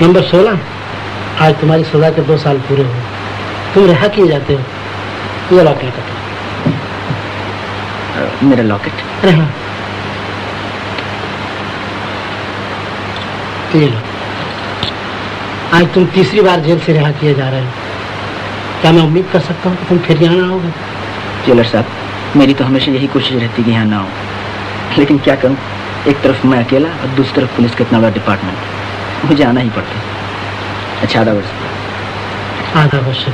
Number 16। आज तुम्हारी सजा के 2 साल पूरे हुए, तुम रिहा किए जाते हो। ये लॉकेट का मेरा लॉकेट? अरे हाँ, ये लो। आज तुम तीसरी बार जेल से रिहा किए जा रहे हो। क्या मैं उम्मीद कर सकता हूँ कि तुम फिर यहाँ ना आओगे? जेलर साहब, मेरी तो हमेशा यही कोशिश रहती कि यहाँ ना हो, लेकिन क्या करूँ, एक तरफ मैं अकेला और दूसरी तरफ पुलिस का इतना बड़ा डिपार्टमेंट, मुझे आना ही पड़ता। अच्छा, आधा वर्ष है।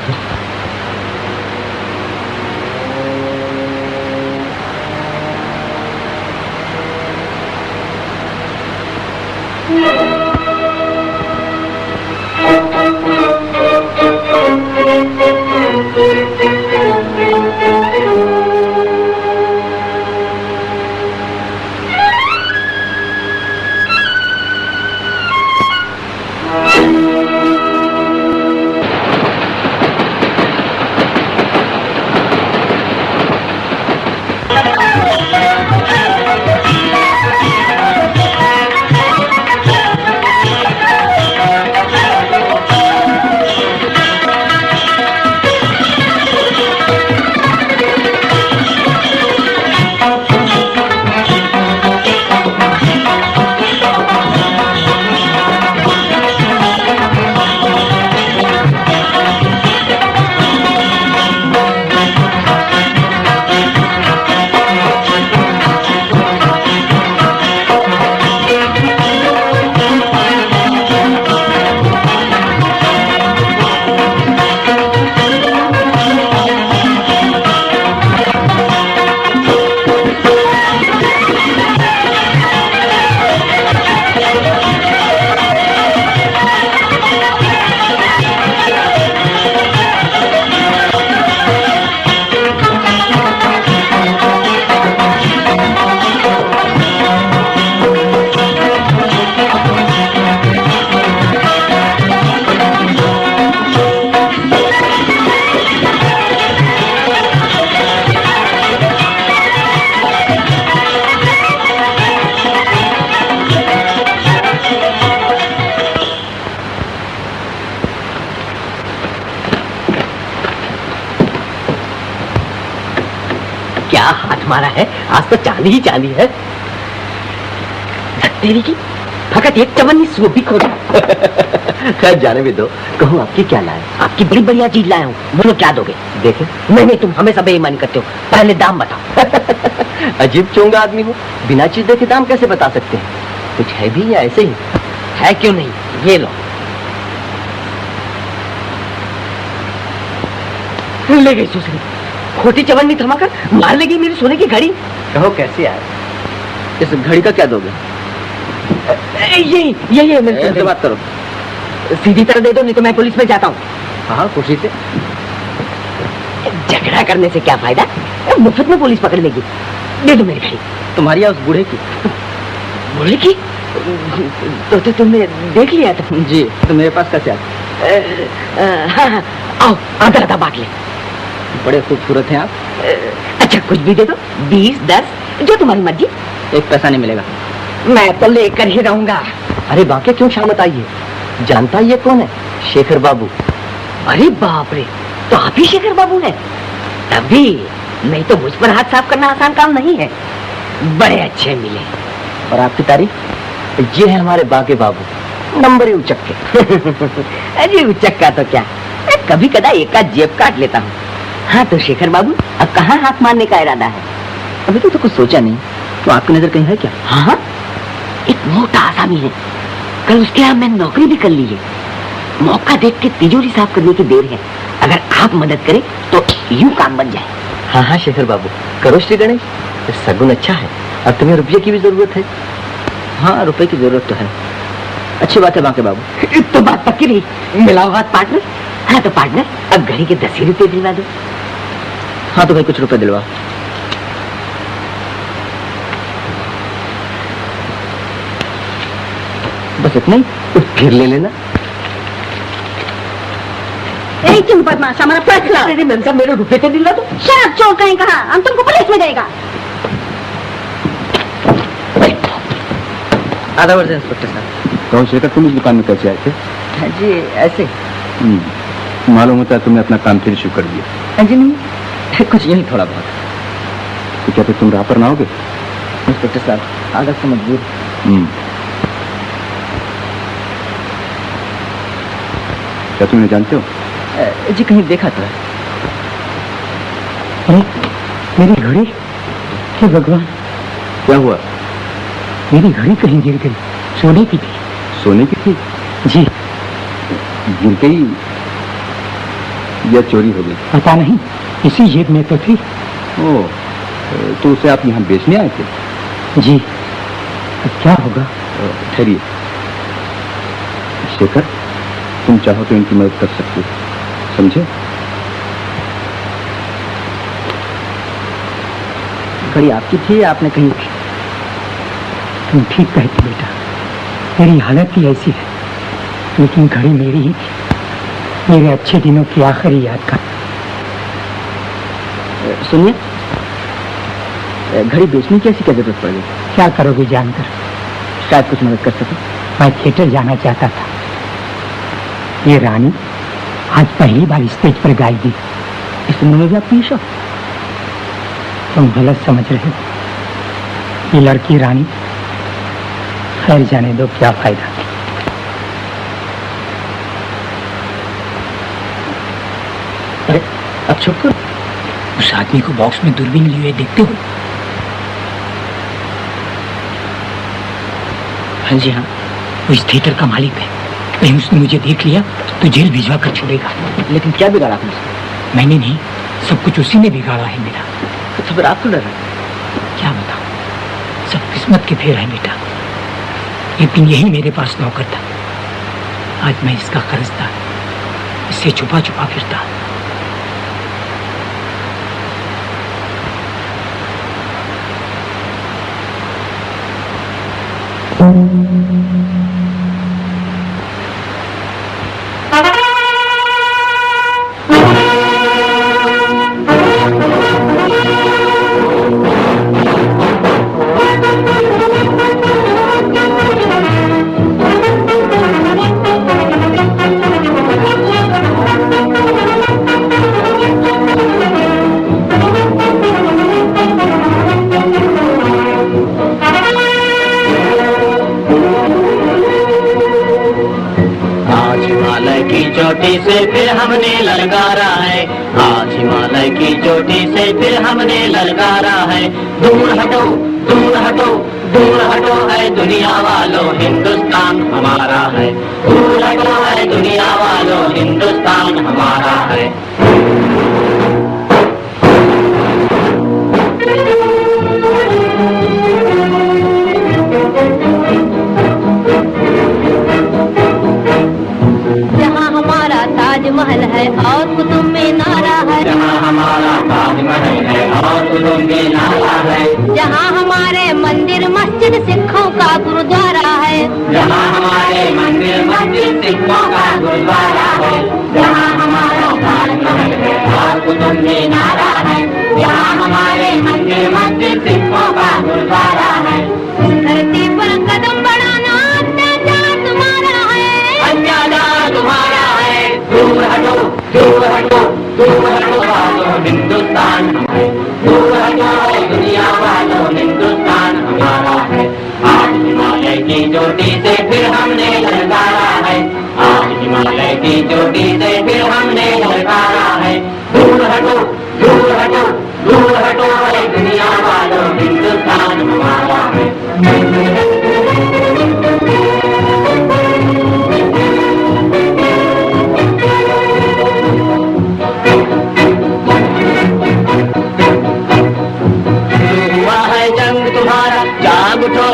मारा है, आज तो चांदी ही चांदी है। तेरी की फकत एक चवन्नी सूप भी खोजा। खैर जाने भी दो, कहूँ आपकी क्या लाए? आपकी बड़ी बढ़िया चीज लाया हूँ, बोलो क्या दोगे? देखे? नहीं, तुम हमेशा बेईमानी करते हो, पहले दाम बताओ। अजीब चोंगा आदमी हो, बिना चीज देखे दाम कैसे बता सकते हैं? कुछ है भी या ऐसे ही? है क्यों नहीं, ये लो। ले गई सुसरी, खोटी चवन्नी थमाकर मार लेगी मेरी सोने की घड़ी। कहो कैसे आए? इस घड़ी का क्या दोगे? ये मेरे बात करो, सीधी तरह दे दो, नहीं तो मैं पुलिस में जाता हूँ। हाँ खुशी से। झगड़ा करने से क्या फायदा, मुफ्त में पुलिस पकड़ लेगी। दे दो मेरी घड़ी। तुम्हारी या उस बूढ़े की? बूढ़े की? तो तुमने देख लिया था? जी, तो मेरे पास कैसे आए? हाँ, आओ आधा आधा बांट ले। बड़े खूबसूरत हैं आप। अच्छा कुछ भी दे दो, 20, 10, जो तुम्हारी मर्जी। एक पैसा नहीं मिलेगा। मैं तो लेकर ही रहूंगा। अरे बाकी क्यों शामत आई है? जानता ये कौन है? शेखर बाबू। अरे बाप रे, तो आप ही शेखर बाबू हैं? तभी नहीं तो मुझ पर हाथ साफ करना आसान काम नहीं है। बड़े अच्छे मिले। और आपकी तारीफ? ये है हमारे बाके बाबू, नंबर उचक के। अरे उचक का तो क्या, कभी कदा एक का जेब काट लेता हूँ। हाँ तो शेखर बाबू, अब कहाँ हाथ मारने का इरादा है? अभी तो कुछ सोचा नहीं। तो आपकी नजर कहीं है क्या? हाँ, एक मोटा आसामी है, कल उसके यहाँ मैंने नौकरी भी कर ली है। मौका देख के तिजोरी साफ करने की देर है, अगर आप मदद करें तो यूं काम बन जाए। हाँ हाँ शेखर बाबू, करो श्री गणेश, सगुन अच्छा है। अब तुम्हें रुपये की भी जरूरत है। हाँ रुपए की जरूरत तो है। अच्छी बात है बाके बाबू। तो बात पक्की रही, मिलाओ हाथ पार्टनर। हाँ तो पार्टनर, अब घड़ी के 10 रुपए दिलवा दो। हाँ तो भाई कुछ रुपए दिलवा। बस इतना ही, कुछ फिर ले लेना। तुम बदमाश, हमारा पर्स लाओ। अरे मैम साहब, मेरे रुपए तो दिलवा दो। शराब चोर कहीं कहा, हम तुमको पुलिस में जाएगा। आधा वर्ष इंस्पेक्टर साहब। तो शेखर, तुम इस दुकान में कैसे आए थे? जी ऐसे। मालूम होता है तुमने अपना काम फिर शुरू कर दिया। जी नहीं, कुछ यही थोड़ा बहुत। तो क्या फिर तुम राह पर ना आओगे? इंस्पेक्टर साहब आदत से मजबूर। क्या तुम इन्हें जानते हो? जी कहीं देखा तो है। अरे मेरी घड़ी, हे भगवान, क्या हुआ? मेरी घड़ी कहीं गिर गई, सोने की थी। सोने की थी? जी। गिर गई या चोरी हो गई? पता नहीं, इसी जेब में तो थी। ओह, तो उसे आप यहाँ बेचने आए थे? जी। अब क्या होगा? ठहरिए शेखर, तुम चाहो तो इनकी मदद कर सकते हो, समझे? घड़ी आपकी थी या आपने कहीं? तुम ठीक कहती बेटा, मेरी हालत ही ऐसी है, लेकिन घड़ी मेरी ही थी, मेरे अच्छे दिनों की आखिरी याद का। सुनिए, घड़ी बेचने की ऐसी क्या जरूरत पड़ गई? क्या करोगे जानकर? शायद कुछ मदद कर सके। मैं थिएटर जाना चाहता था। ये रानी आज पहली बार स्टेज पर गाएगी। इस उम्र में भी आपकी शौक? तुम गलत समझ रहे हो। ये लड़की रानी, खैर जाने दो, क्या फायदा। अरे अब चुप करो। उस आदमी को बॉक्स में दूरबीन लिए हुए देखते हो? हाँ जी हाँ। वो इस थिएटर का मालिक है। कहीं उसने मुझे देख लिया तो जेल भिजवा कर छोड़ेगा। लेकिन क्या बिगाड़ा आपने? मैंने नहीं, सब कुछ उसी ने बिगाड़ा है मेरा। तो फिर आप क्यों डर रहे? क्या बताऊं, सब किस्मत के फेर है बेटा। एक दिन यही मेरे पास नौकर था, आज मैं इसका कर्जदार, इससे छुपा छुपा फिरता। चोटी से फिर हमने ललकारा है, आज हिमालय की चोटी से फिर हमने ललकारा है। दूर हटो दूर हटो दूर हटो है दुनिया वालों, हिंदुस्तान हमारा है। दूर हटो है दुनिया वालों, हिंदुस्तान हमारा है। ताजमहल है और कुतुब मीनारा है, जहाँ हमारा ताजमहल है और कुतुब मीनारा है। जहाँ हमारे मंदिर मस्जिद सिखों का गुरुद्वारा है, जहाँ हमारे मंदिर मस्जिद सिखों का गुरुद्वारा है। जहाँ हमारा ताजमहल है और कुतुब मीनारा है, जहाँ हमारे मंदिर मस्जिद सिखों का गुरुद्वारा है। धरती पर कदम बढ़ाना अत्याचार तुम्हारा है, अत्याचार तुम्हारा है। दूर हटो दूर हटो दूर हटो वालों, हिंदुस्तान है। दूर हटो है दुनिया वालों, हिंदुस्तान हमारा है। आज हिमालय की चोटी से फिर हमने ललकारा है, आज हिमालय की चोटी से फिर हमने ललकारा है। दूर हटो दूर हटो दूर हटो है दुनिया वालों, हिंदुस्तान हमारा है।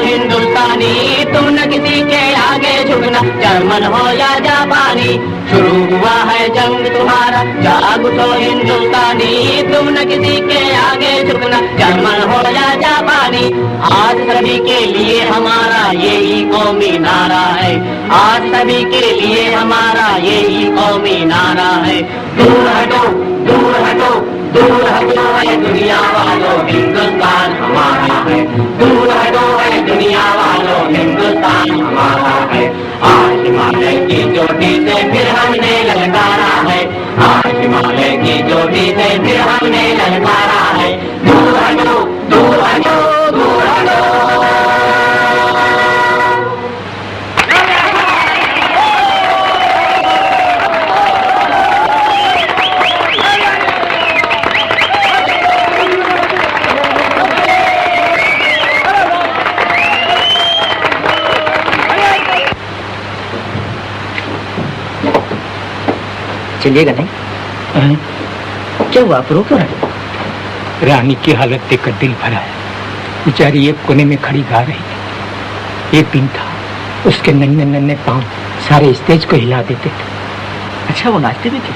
हिंदुस्तानी तुम न किसी के आगे झुकना, जर्मन हो या जापानी। शुरू हुआ है जंग तुम्हारा, जाग उठो हिंदुस्तानी, तुम न किसी के आगे झुकना, जर्मन हो या जापानी। आज सभी के लिए हमारा यही कौमी नारा है, आज सभी के लिए हमारा यही कौमी नारा है। दूर हटो दूर हटो दूर हटो है दुनिया वालों, हिंदुस्तान हमारा है। दूर हटो है दुनिया वालों, हिंदुस्तान हमारा है। आज हिमालय की चोटी फिर हमने ललकारा है, आज हिमालय की चोटी से फिर हमने ललकारा है। दूर हटो, दूर हटो, दूर हटो। चलिएगा नहीं? क्या हुआ, आप रो क्यों रहे? रानी की हालत देखकर दिल भरा है। बेचारी एक कोने में खड़ी गा रही थी। एक दिन था, उसके नन्हे नन्हे पांव सारे स्टेज को हिला देते थे। अच्छा, वो नाचती भी थी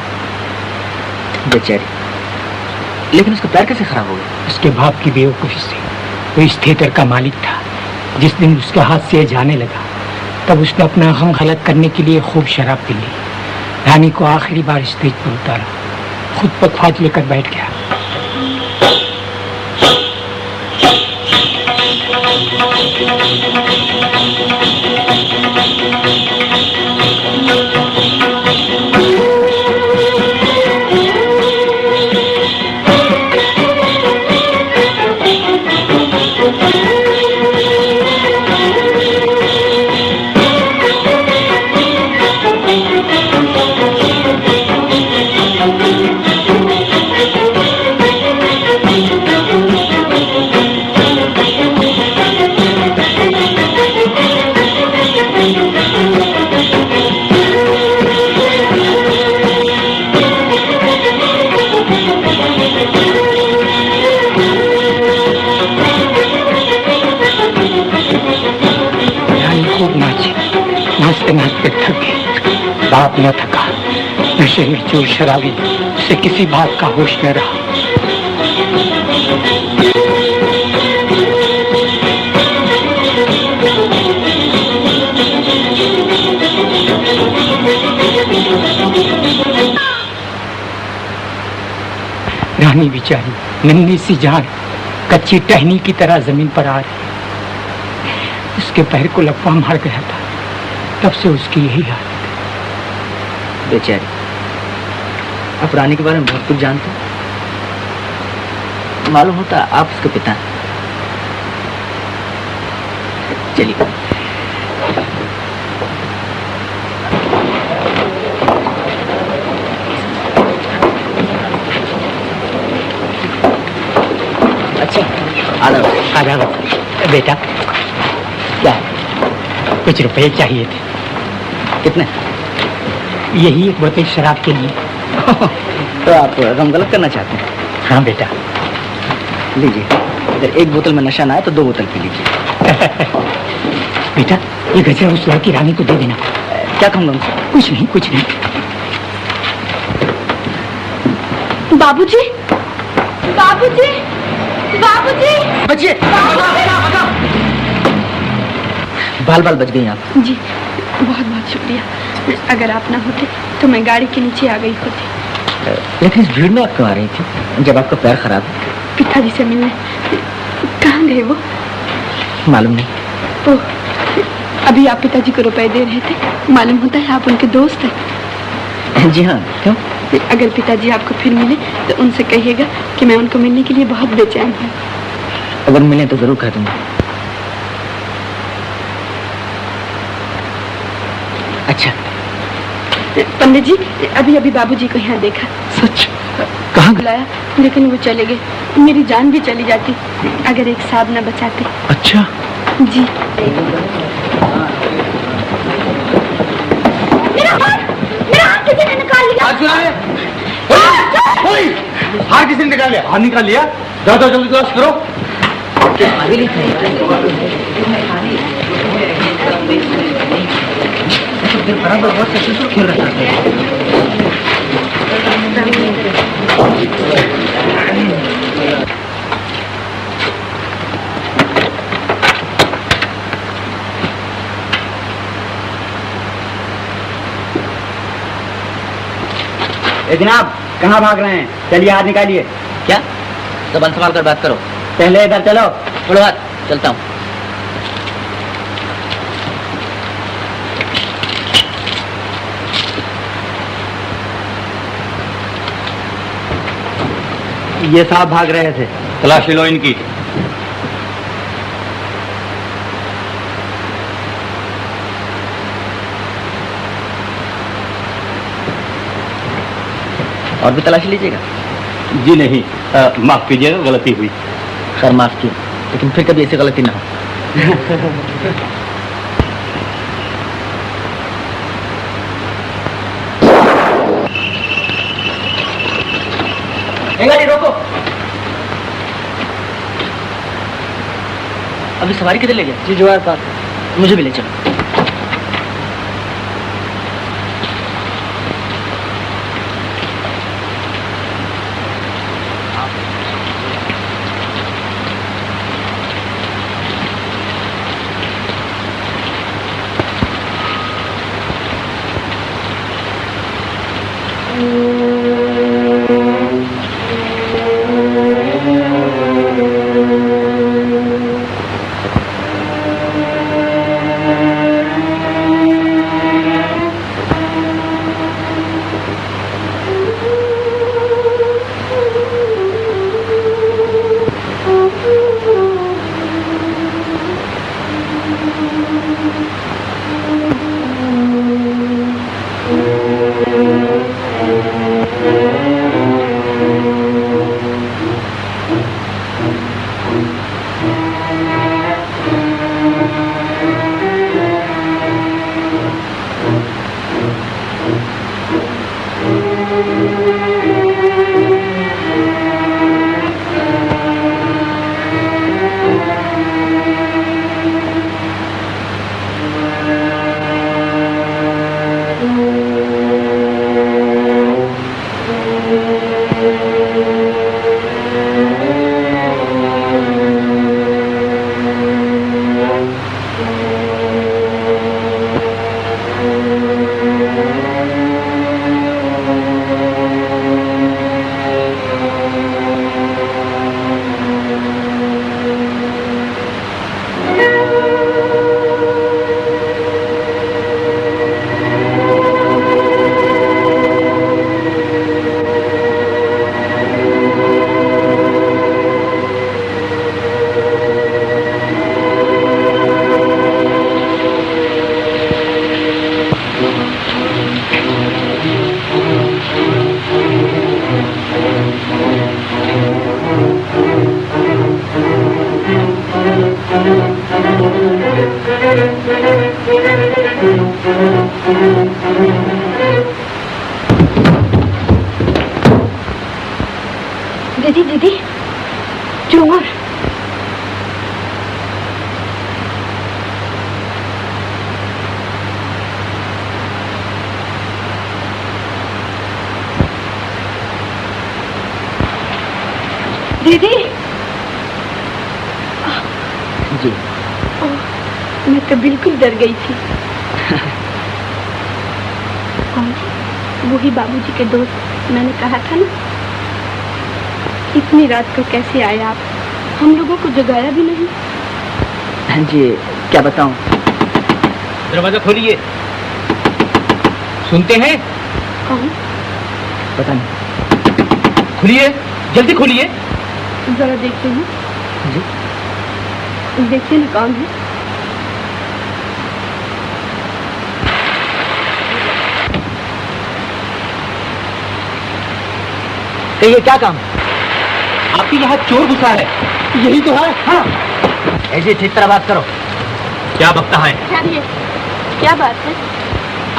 बेचारी, लेकिन उसका पैर कैसे खराब हो गया? उसके बाप की बेवकूफी से। वो इस थिएटर का मालिक था। जिस दिन उसके हाथ से जाने लगा, तब उसने अपना गम गलत करने के लिए खूब शराब पी ली। रानी को आखिरी बार स्टेज पर उतारा, खुद पखवाज लेकर बैठ गया। नाचते थक गई। बाप न थका, नशे में चूर शराबी, उसे किसी बात का होश न रहा। रानी बेचारी नन्ही सी जान कच्ची टहनी की तरह जमीन पर आ रही। उसके पैर को लपवा मार गया था, तब से उसकी यही हालत है। बेचारी, आप रानी के बारे में बहुत कुछ जानते हैं। मालूम होता आप उसके पिता हैं। चलिए। अच्छा, आदाब बेटा। क्या है? कुछ रुपए चाहिए थे। कितने? यही एक बोतल शराब के लिए। तो आप गम गलत करना चाहते हैं? हाँ बेटा। लीजिए, अगर एक बोतल में नशा ना आए तो 2 बोतल पी लीजिए। बेटा, ये गजरा उस लड़की रानी को दे देना। क्या कहूँगा उनसे? कुछ नहीं, कुछ नहीं। बाबूजी, बाबूजी, बाबूजी, बचिए। बाल बाल बच गई आप। जी, बहुत बहुत शुक्रिया। अगर आप ना होते तो मैं गाड़ी के नीचे आ गई होती। लेकिन इस भीड़ में आप क्यों आ रही थी जब आपका पैर खराब है? पिताजी से मिलने। कहाँ गए वो? मालूम नहीं। ओह, अभी आप पिताजी को रुपए दे रहे थे। मालूम होता है आप उनके दोस्त हैं। जी हाँ, क्यों? अगर पिताजी आपको फिर मिले तो उनसे कहिएगा कि मैं उनको मिलने के लिए बहुत बेचैन हूँ। अगर मिले तो जरूर कह दूंगा। अच्छा। पंडित जी, अभी अभी बाबूजी को यहाँ देखा। सच? कहाँ बुलाया, लेकिन वो चले गए। मेरी जान भी चली जाती अगर एक साहब न बचाते। अच्छा जी। मेरा हाथ किसी ने निकाल लिया। हाथ किसी ने निकाल लिया? हाथ निकाल लिया? जाओ जाओ जल्दी तलाश करो। बराबर बहुत सक्सेसफुल खेल रहा था। जनाब, कहाँ भाग रहे हैं? चलिए हाथ निकालिए। क्या? जबान संभाल कर बात करो। पहले इधर चलो। छोड़ो हाथ, चलता हूँ। ये साहब भाग रहे थे। तलाशी लो इनकी। और भी तलाशी लीजिएगा? जी नहीं, माफ कीजिएगा, गलती हुई। सर माफ किए, लेकिन फिर कभी ऐसी गलती ना हो। गाड़ी रोको। अभी सवारी किधर ले गया? जी जवाहर पार्क। मुझे भी ले चलो। दीदी दीदी चोर। दीदी जी मैं तो बिल्कुल डर गई थी। और वही बाबूजी के दोस्त, मैंने कहा था ना, इतनी रात को कैसे आए आप? हम लोगों को जगाया भी नहीं। हाँ जी, क्या बताऊं? दरवाजा खोलिए। सुनते हैं? कौन? पता नहीं। खोलिए, जल्दी खोलिए। जरा देखते हैं। जी देखिए ना कौन है। कहिए क्या काम? आपके यहाँ चोर घुसा है। यही तो है। हाँ, ऐसे ठीक तरह बात करो। क्या बकता है? क्या बात है?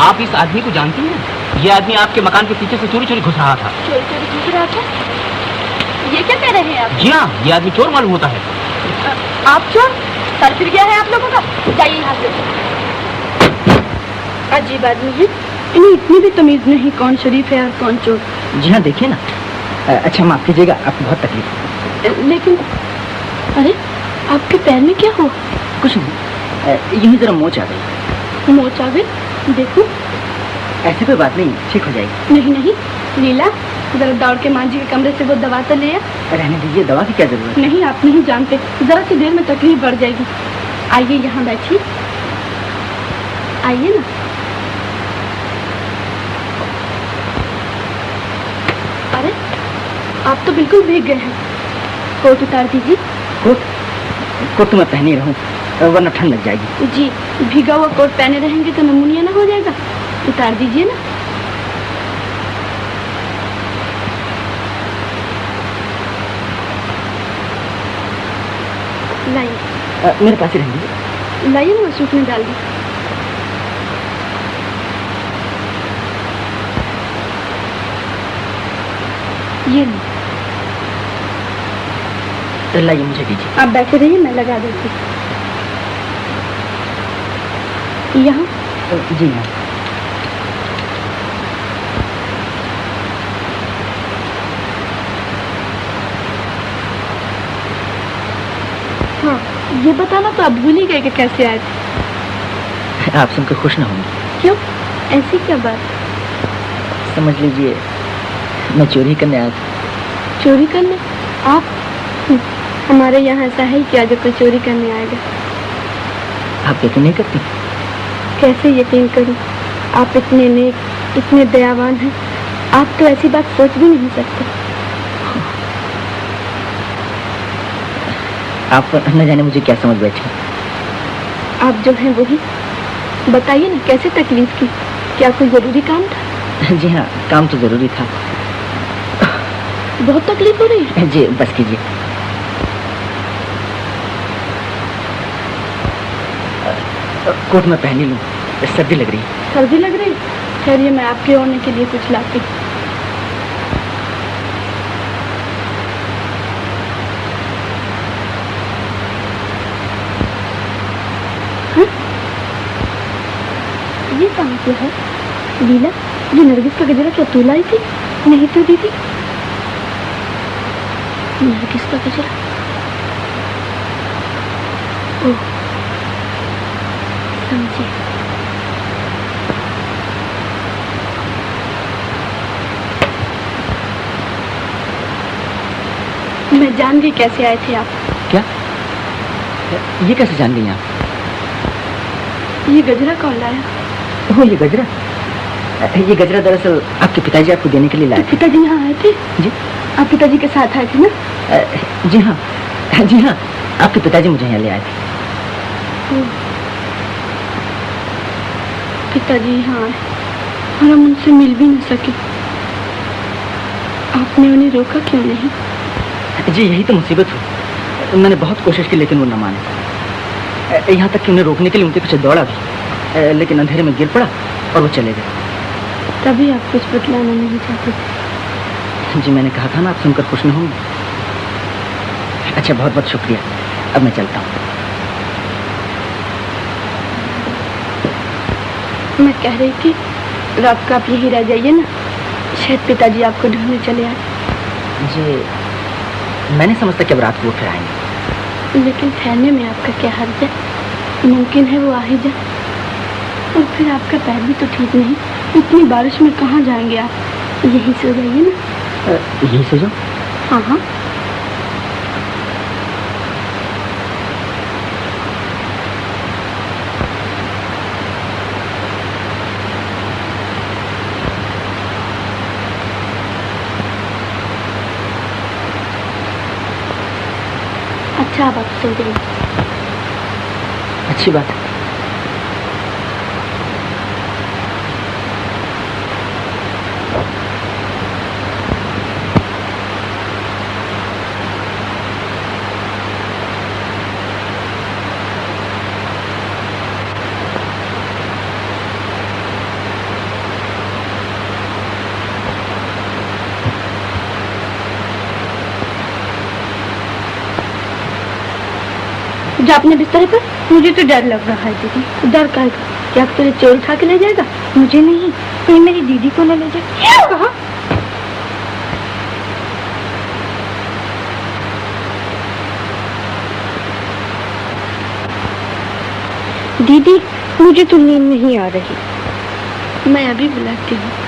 आप इस आदमी को जानती हैं? ये आदमी आपके मकान के पीछे से चोरी चोरी घुस रहा था। चोरी चोरी घुस रहा था? ये क्या कह रहे हैं आप? जी हाँ, ये आदमी चोर मालूम होता है। आप चोर? सर फिर गया है आप लोगों का। जाइए यहाँ से। अजीब आदमी है, इन्हें इतनी भी तमीज नहीं कौन शरीफ है और कौन चोर। जी हाँ, देखिए ना। अच्छा माफ कीजिएगा, आपको बहुत तकलीफ है। लेकिन अरे आपके पैर में क्या हुआ? कुछ नहीं, यूं ही जरा मोच आ गई। मोच आ गई? देखो। ऐसी कोई बात नहीं, ठीक हो जाएगी। नहीं नहीं लीला, जरा दौड़ के माँ जी के कमरे से वो दवा तो ले आ। रहने दीजिए, दवा की क्या जरूरत है? नहीं, आप नहीं जानते, जरा सी देर में तकलीफ बढ़ जाएगी। आइए यहाँ बैठिए, आइए ना। अरे आप तो बिल्कुल भीग गए हैं। कोट उतार दीजिए। कोट तो मैं पहने रहूं, वरना ठंड लग जाएगी। जी, भीगा हुआ कोट पहने रहेंगे तो नमूनिया ना हो जाएगा। उतार दीजिए ना। लाइए। मेरे पास ही रहेंगे। लाइए ना, सूट में डाल दी। ये नहीं। लाइए, मुझे दीजिए। आप बैठे रहिए, मैं लगा देती हूँ। यहाँ? जी हाँ। हाँ, ये बताना तो आप भूल ही गए कि कैसे आए थे। आप सुनकर खुश ना होंगे। क्यों? ऐसी क्या बात? समझ लीजिए मैं चोरी करने आया था। चोरी करने? आप? हमारे यहाँ ऐसा है क्या जो कोई चोरी करने आएगा? आप यकीन नहीं करती? कैसे यकीन करूं? आप इतने नेक, इतने दयावान हैं, आप तो ऐसी बात सोच भी नहीं सकते। आप न जाने मुझे क्या समझ बैठे। आप जो हैं वही। बताइए ना, कैसे तकलीफ की? क्या कोई जरूरी काम था? जी हाँ, काम तो जरूरी था। बहुत तकलीफ हो रही है? जी, बस कीजिए। कोट में पहनी लूं, सर्दी लग रही है। सर्दी लग रही? ठहरिए, मैं आपके ओढ़ने के लिए कुछ लाती हूँ। ये कहाँ से है? लीला, ये नरगिस का गजरा क्या तू लाई थी? नहीं तो दीदी। नरगिस का गजरा? ओह, समझे। मैं जान गई कैसे आए थे आप। क्या? ये कैसे जान गई आप? ये गजरा कौन लाया? ओह, ये गजरा दरअसल आपके पिताजी आपको देने के लिए लाए थे। पिताजी यहाँ आए थे? जी। आप पिताजी के साथ आए थे ना? जी हाँ, आपके पिताजी मुझे यहाँ ले आए थे। पिताजी यहाँ आए और हम उनसे मिल भी नहीं सके। आपने उन्हें रोका क्यों नहीं? जी, यही तो मुसीबत हुई। मैंने बहुत कोशिश की लेकिन वो न माने। यहाँ तक कि उन्हें रोकने के लिए उनके पीछे दौड़ा भी, लेकिन अंधेरे में गिर पड़ा और वो चले गए। तभी आप कुछ बतलाना नहीं चाहते थे। जी, मैंने कहा था ना, आप सुनकर खुश न होंगे। अच्छा, बहुत बहुत शुक्रिया। अब मैं चलता हूँ। मैं कह रही थी, रात को आप यहीं रह जाइए ना, शायद पिताजी आपको ढूंढने चले आए। जी, मैं नहीं समझता कि अब रात को वो फिर आएंगे। लेकिन ठहरने में आपका क्या हर्ज है? मुमकिन है वो आ ही जाए। और फिर आपका पैर भी तो ठीक नहीं, इतनी बारिश में कहाँ जाएंगे आप? यहीं सो जाइए ना। यहीं सो जाओ? हाँ हाँ। अच्छा, अब आप सो जाइए। अच्छी बात है। जा अपने बिस्तर पर। मुझे तो डर लग रहा है दीदी। डर का? क्या तेरे चोर उठा के ले जाएगा? मुझे नहीं, कहीं मेरी दीदी को न ले जाए। कहा? दीदी, मुझे तो नींद नहीं आ रही। मैं अभी बुलाती हूँ।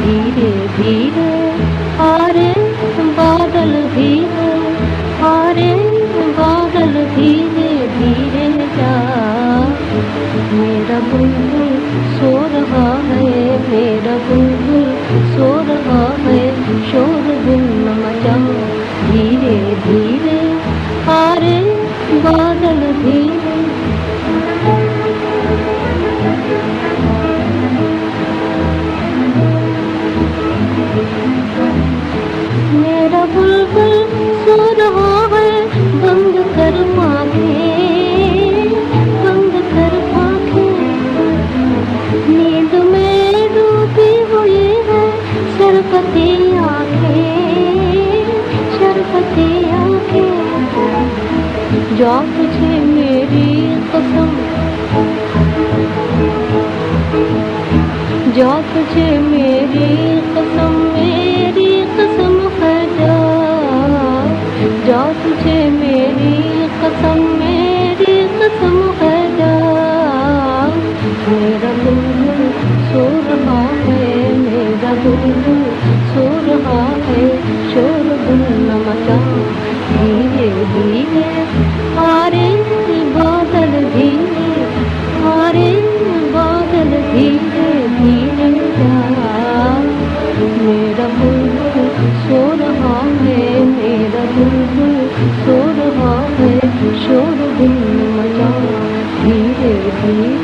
धीरे धीरे आरे बादल धीरे, आरे बादल धीरे धीरे कसम, जा तुझे मेरी कसम है जा तुझे मेरी कसम है जा। मेरा बुलबुल सो रहा है, मेरा बुलबुल सो रहा है, शोर गुल न मचा धीरे धीरे, हारे बादल धीरे, हारे बादल धीरे धीरे जा। मेरा बुलबुल सो रहा है, मेरा बुलबुल सो रहा है, शोर गुल न मचा धीरे धीरे।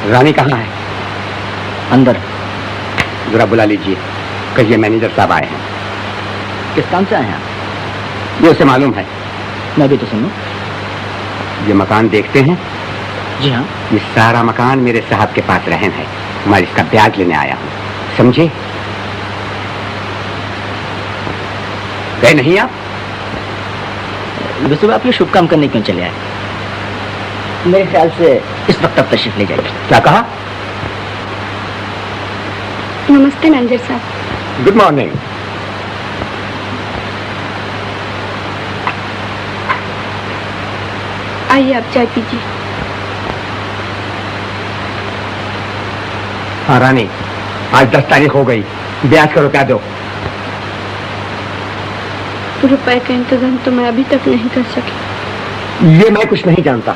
रानी कहाँ है? अंदर। जरा बुला लीजिए, कहिए मैनेजर साहब आए हैं। किस काम से आए हैं आप? ये उसे मालूम है। मैं भी तो सुनूं। ये मकान देखते हैं? जी हाँ। ये सारा मकान मेरे साहब के पास रहन है, मैं इसका ब्याज लेने आया हूँ, समझे? गए नहीं आप? वैसे आप ये शुभ काम करने क्यों चले आए? मेरे ख्याल से इस वक्त आप तशरीफ ले जाइए। क्या कहा? नमस्ते मैनेजर साहब। Good morning. आइए आप चाय पीजिए। हाँ रानी, आज 10 तारीख हो गई, ब्याज का रुपया दो। रुपए का इंतजाम तो मैं अभी तक नहीं कर सकी। ये मैं कुछ नहीं जानता,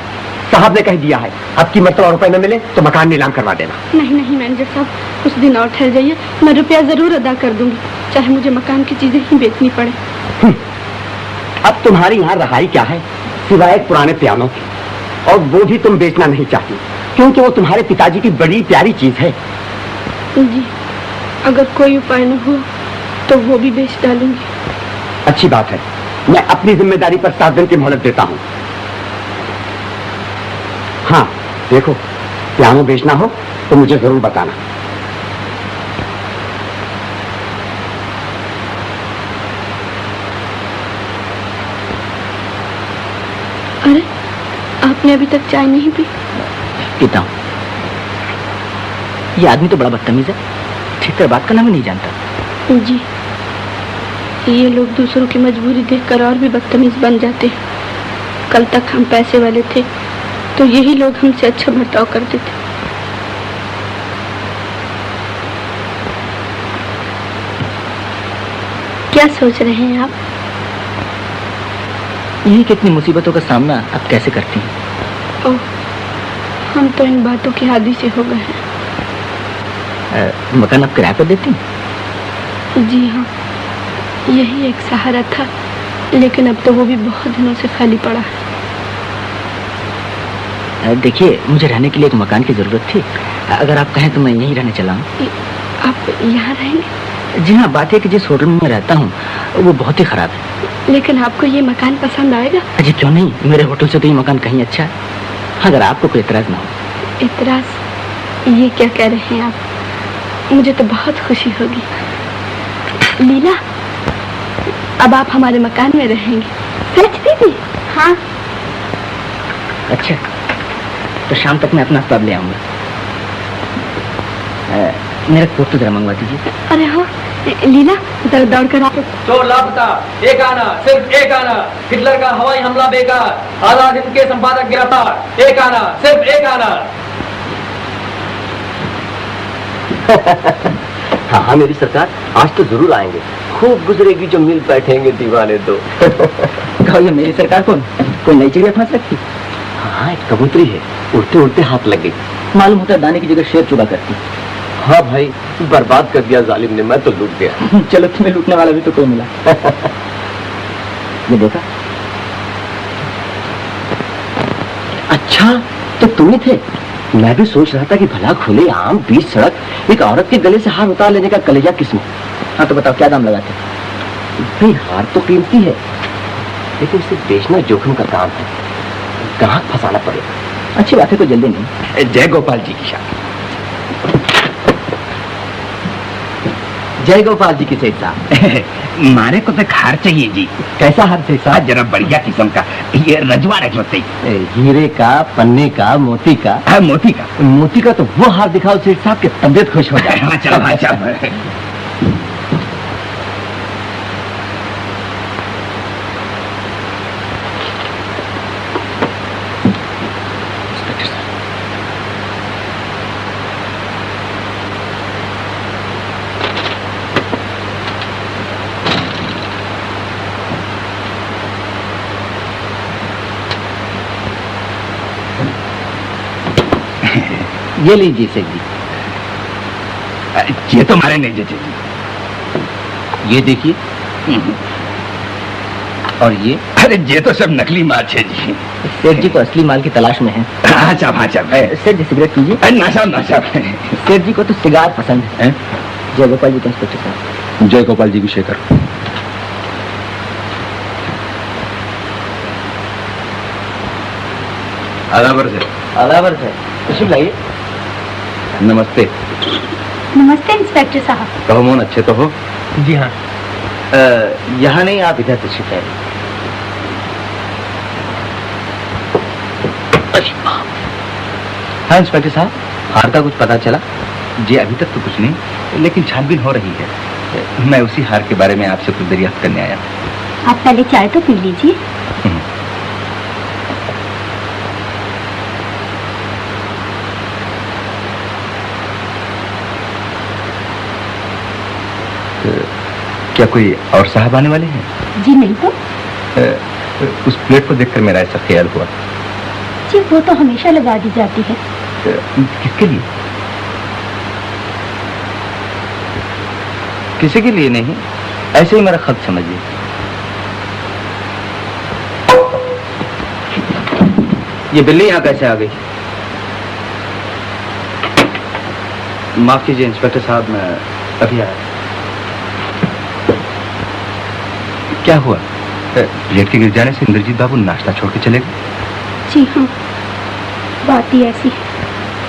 साहब ने कह दिया है, अब की मरतबा रुपए न मिले तो मकान नीलाम करवा देना। नहीं नहीं मैनेजर साहब, कुछ दिन और ठहर जाइए, मैं रुपया जरूर अदा कर दूंगी, चाहे मुझे मकान की चीजें ही बेचनी पड़े। अब तुम्हारी यहाँ रहाई क्या है सिवाय एक पुराने पियानो की, और वो भी तुम बेचना नहीं चाहती क्योंकि वो तुम्हारे पिताजी की बड़ी प्यारी चीज है। जी, अगर कोई उपाय न हो तो वो भी बेच डालूंगी। अच्छी बात है, मैं अपनी जिम्मेदारी पर 7 दिन की मोहलत देता हूँ। हाँ देखो, पियानो बेचना हो तो मुझे जरूर बताना। अरे, आपने अभी तक चाय नहीं पी? पीता हूँ। ये आदमी तो बड़ा बदतमीज है, ठीक तरह बात करना भी नहीं जानता। जी, ये लोग दूसरों की मजबूरी देखकर और भी बदतमीज बन जाते हैं। कल तक हम पैसे वाले थे तो यही लोग हमसे अच्छा बर्ताव करते थे। क्या सोच रहे हैं आप? यही कितनी मुसीबतों का सामना आप कैसे करती हैं? ओह, हम तो इन बातों के आदी से हो गए हैं। मकान आप किराए पर देती हैं? जी हाँ, यही एक सहारा था, लेकिन अब तो वो भी बहुत दिनों से खाली पड़ा है। देखिए, मुझे रहने के लिए एक मकान की जरूरत थी, अगर आप कहें तो मैं यहीं रहने चला हूँ। आप यहाँ रहेंगे? जी हाँ, बात है कि जिस होटल में मैं रहता हूँ वो बहुत ही खराब है। लेकिन आपको ये मकान पसंद आएगा? जी क्यों नहीं, मेरे होटल से तो ये मकान कहीं अच्छा है, अगर आपको कोई इतराज ना हो। इतराज? ये क्या कह रहे हैं आप? मुझे तो बहुत खुशी होगी। लीला, अब आप हमारे मकान में रहेंगे। सच दीदी? हाँ। अच्छा, तो शाम तक मैं अपना अस्बाब ले आऊंगा। मेरा कोट तो जरा मंगवा दीजिए। अरे हाँ, लीला दौड़ दौड़ कर आप। चोर लापता, एक आना, सिर्फ एक आना, हिटलर का हवाई हमला बेकार, आजाद हिंद के संपादक गिरफ्तार, एक आना, सिर्फ एक आना। हाँ हाँ मेरी सरकार, आज तो जरूर आएंगे, खूब गुजरेगी जो मिल बैठेंगे दीवाने दो। कहो ये मेरी सरकार कौन? कोई नई चिड़िया फंस रखी? हाँ, एक कबूतरी है, उड़ते उड़ते हाथ लग गई। मालूम होता है दाने की जगह शेर चुगा करती। हाँ भाई, बर्बाद कर दिया जालिम ने, मैं तो लूट गया। चलो तुम्हें लूटने वाला भी तो कोई मिला। ये देखा? अच्छा, तो तुम ही थे? मैं भी सोच रहा था कि भला खुले आम बीच सड़क एक औरत के गले से हार उतार लेने का कलेजा किस्मत। हाँ तो बताओ क्या दाम लगाते? भाई हार तो कीमती है, लेकिन इसे बेचना जोखिम का काम है, ग्राहक फंसाना पड़ेगा। अच्छी बात है, कोई जल्दी नहीं। जय गोपाल जी की शादी। जय गोपाल जी की सेठ साहब। मारे को तो हार चाहिए जी। कैसा हार सेठ साहब? जरा बढ़िया किस्म का, ये रजवा रजवा चाहिए। हीरे का, पन्ने का, मोती का? हाँ, मोती का। मोती का तो वो हार दिखाओ सेठ साहब, की तबीयत खुश हो जाए। हाँ चलो, हाँ चलो। ये लीजिए सेठ जी। ये तो हमारे नहीं जचे जी। ये देखिए। और ये? अरे ये तो सब नकली माल है जी। सेठ जी तो असली माल की तलाश में है। हाँ साहब, हाँ साहब। सेठ जी सिगरेट पीजिए। ना साहब, ना साहब। सेठ जी को तो सिगार पसंद है। जय गोपाल जी का इंस्पेक्टर साहब। जय गोपाल जी की शेखर। आदाबर से। आदाबर से। कुछ लाइए। नमस्ते। नमस्ते इंस्पेक्टर साहब। कहो मोहन, अच्छे तो हो? जी हाँ। यहाँ नहीं, आप इधर तशरीफ लाइए। हाँ इंस्पेक्टर साहब, हार का कुछ पता चला? जी अभी तक तो कुछ नहीं, लेकिन छानबीन हो रही है। मैं उसी हार के बारे में आपसे कुछ दरियाफ्त करने आया। आप पहले चाय तो पी लीजिए। क्या कोई और साहब आने वाले हैं? जी नहीं तो। उस प्लेट को देखकर मेरा ऐसा ख्याल हुआ। जी वो तो हमेशा लगा दी जाती है। किसके लिए? किसी के लिए नहीं, ऐसे ही मेरा खत समझिए। ये बिल्ली यहाँ कैसे आ गई? माफ कीजिए इंस्पेक्टर साहब, मैं अभी आया। क्या हुआ? प्लेट के गिर जाने से इंद्रजीत बाबू नाश्ता छोड़ के चले गए? जी हाँ, बात ही ऐसी है।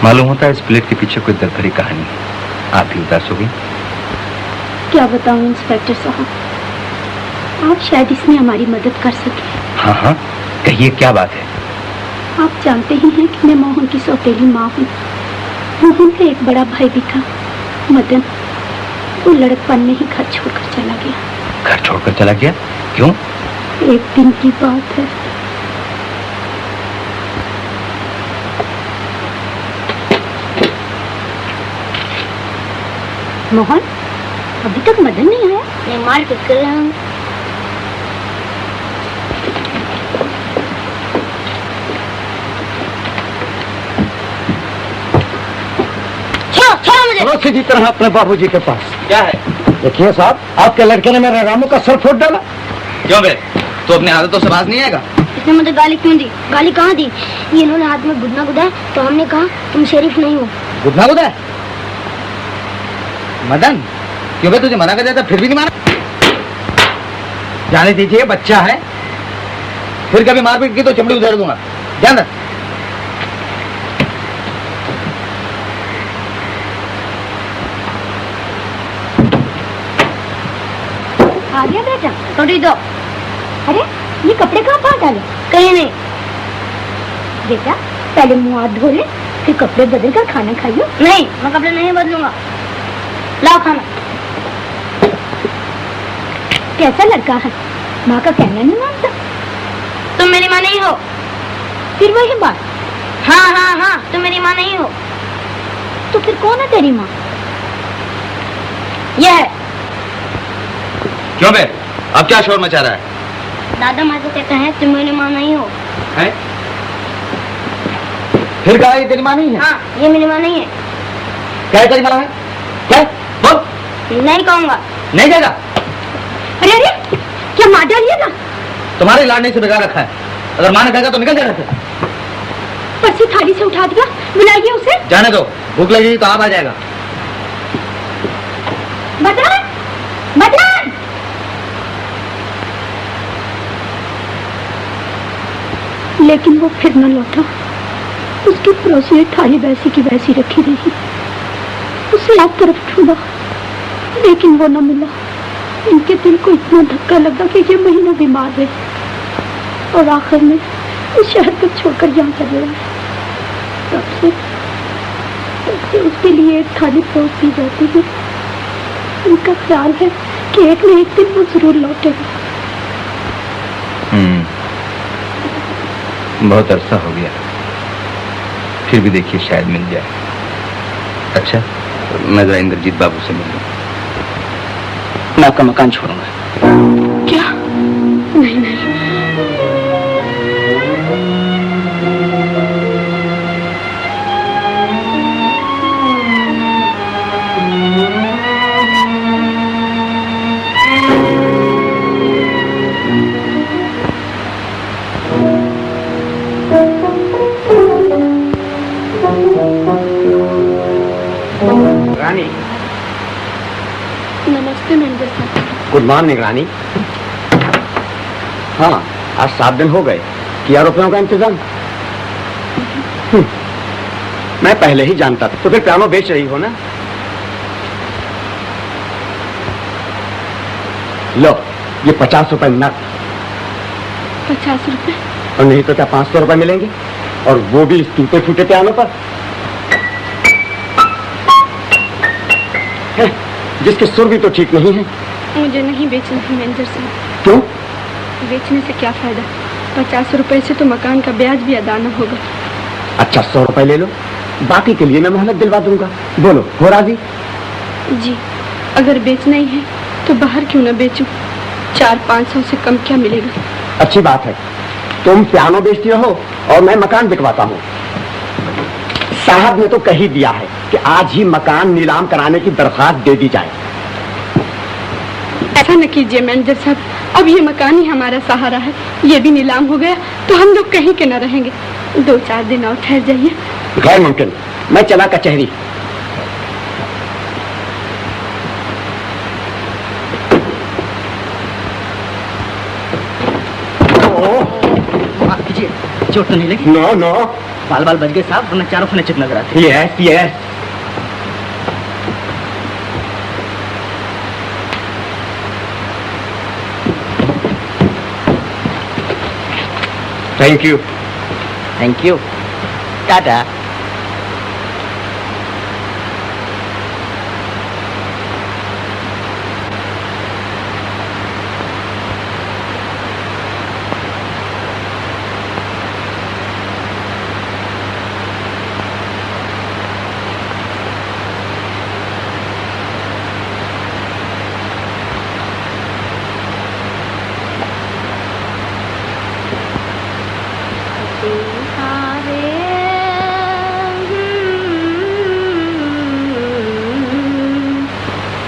मालूम होता है इस प्लेट के पीछे कोई दर्द भरी कहानी है। आप भी उदास हो गई। क्या बताऊं इंस्पेक्टर साहब, आप शायद इसमें हमारी मदद कर सके। हाँ हाँ, कहिए क्या बात है? आप जानते ही हैं कि मैं मोहन की सौतेली माँ हूँ। मोहन का एक बड़ा भाई भी था, मदन। वो लड़कपन में ही घर छोड़कर चला गया। घर छोड़कर चला गया? क्यों? एक दिन की बात है। मोहन, अभी तक मदन नहीं आया? मैं मार्केट कर रहा हूँ। छोड़ो मुझे। चलो सीधी तरह अपने बाबूजी के पास। क्या है? देखिए साहब, आपके लड़के ने मेरे रामू का सर फोड़ डाला। क्यों बे? तो अपने आदतों से बाज नहीं आएगा? इसने मुझे गाली क्यों दी? गाली कहाँ दी? ये इन्होंने हाथ में गुदना गुदा तो हमने कहा तुम शरीफ नहीं हो। गुदना गुदा? मदन, क्यों बे तुझे मना कर दिया था फिर भी नहीं माना? जाने दीजिए, बच्चा है। फिर कभी मारपीट की तो चमड़ी उधेड़ दूंगा। ध्यान रख। आ गया बेटा, थोड़ी दो। अरे ये कपड़े कहाँ पा डाले? कहीं नहीं। बेटा पहले मुंह हाथ धो ले, फिर कपड़े बदल कर खाना खाइयो। नहीं, मैं कपड़े नहीं बदलूंगा। लाओ खाना। कैसा लड़का है, माँ का कहना नहीं मानता। तुम मेरी माँ नहीं हो। फिर वही बात। हाँ हाँ हाँ, तुम मेरी माँ नहीं हो। तो फिर कौन है तेरी माँ? यह है। क्यों बे? अब क्या शोर मचा रहा है? दादा माँ तो कहते हैं तुम मेरी माँ नहीं हो। है? फिर कहा ये तेरी माँ नहीं है? हाँ, ये मेरी माँ नहीं है। क्या तेरी माँ है? क्या? बोल। नहीं कहूँगा। नहीं कहेगा? अरे अरे, क्या मार डालिएगा? तुम्हारे लाडने से बिगाड़ रखा है। अगर माँ ने कहेगा तो निकल जाएगा। पर्ची थाली से उठा दिया, बुलाइए उसे। जाने दो, भूख लगेगी तो आप आ जाएगा। मदन, मदन। लेकिन वो फिर न लौटा। उसकी पड़ोसी ने थाली वैसी की वैसी रखी रही। उसे एक तरफ ढूंढा, लेकिन वो न मिला। इनके दिल को इतना धक्का लगा कि ये महीना बीमार रहे और आखिर में इस शहर को छोड़कर यहाँ चले गए। तब से उसके लिए एक थाली परोस दी जाती है। उनका ख्याल है कि एक न एक दिन वो जरूर लौटेगा। बहुत अरसा हो गया, फिर भी देखिए शायद मिल जाए। अच्छा, मैं जरा इंद्रजीत बाबू से मिल लूं। मैं आपका मकान छोड़ूंगा। क्या? नहीं नहीं, रानी। नमस्ते मैनेजर साहब। गुड मॉर्निंग रानी। हाँ, आज 7 दिन हो गए। किया रुपयों का इंतजाम? मैं पहले ही जानता था। तो फिर पियानो बेच रही हो ना? लो, ये 50 रुपए नकद। 50 रुपए? और नहीं तो क्या 500 रुपए मिलेंगे, और वो भी इस टूटे फूटे पियानो पर, जिसके सुर भी तो ठीक नहीं है। मुझे नहीं बेचना है मैनेजर साहब। क्यों? बेचने से क्या फायदा? 50 रुपए से तो मकान का ब्याज भी अदा न होगा। अच्छा, 100 रुपए ले लो, बाकी के लिए मैं मोहलत दिलवा दूंगा। बोलो, हो राजी? जी, अगर बेचना ही है तो बाहर क्यों न बेचूं? 400-500 से कम क्या मिलेगा? अच्छी बात है, तुम पियानो बेचती रहो और मैं मकान बिकवाता हूँ। साहब ने तो कह ही दिया है कि आज ही मकान नीलाम कराने की दरखास्त दे दी जाए। ऐसा न कीजिए मैनेजर साहब, अब ये मकान ही हमारा सहारा है। ये भी नीलाम हो गया तो हम लोग कहीं के न रहेंगे। 2-4 दिन और ठहर जाइए। गैर मुमकिन, मैं चला कचहरी। माफ कीजिए, चोट तो नहीं लगी? नो नो, बाल बाल बच गए साहब, वरना चारों खाने चित नजर आते। Yes yes. Thank you. Thank you, Tata.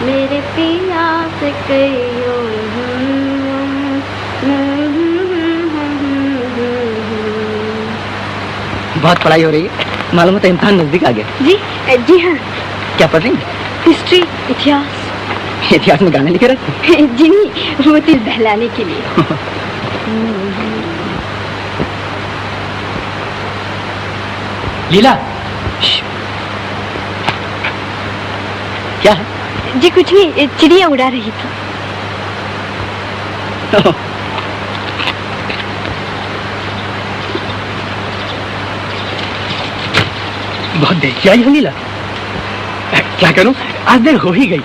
मेरे पिया से कहियो बहुत पढ़ाई हो रही है, मालूम होता है इम्तिहान नजदीक आ गया। जी जी हाँ। क्या पढ़ रही हैं? हिस्ट्री, इतिहास। इतिहास में गाने लिखे रहते? जी नहीं, वो दिल बहलाने के लिए। लीला, क्या है? जी कुछ नहीं, चिड़िया उड़ा रही थी। बहुत देर से आई हो लीला। क्या करूं, आज देर हो ही गई।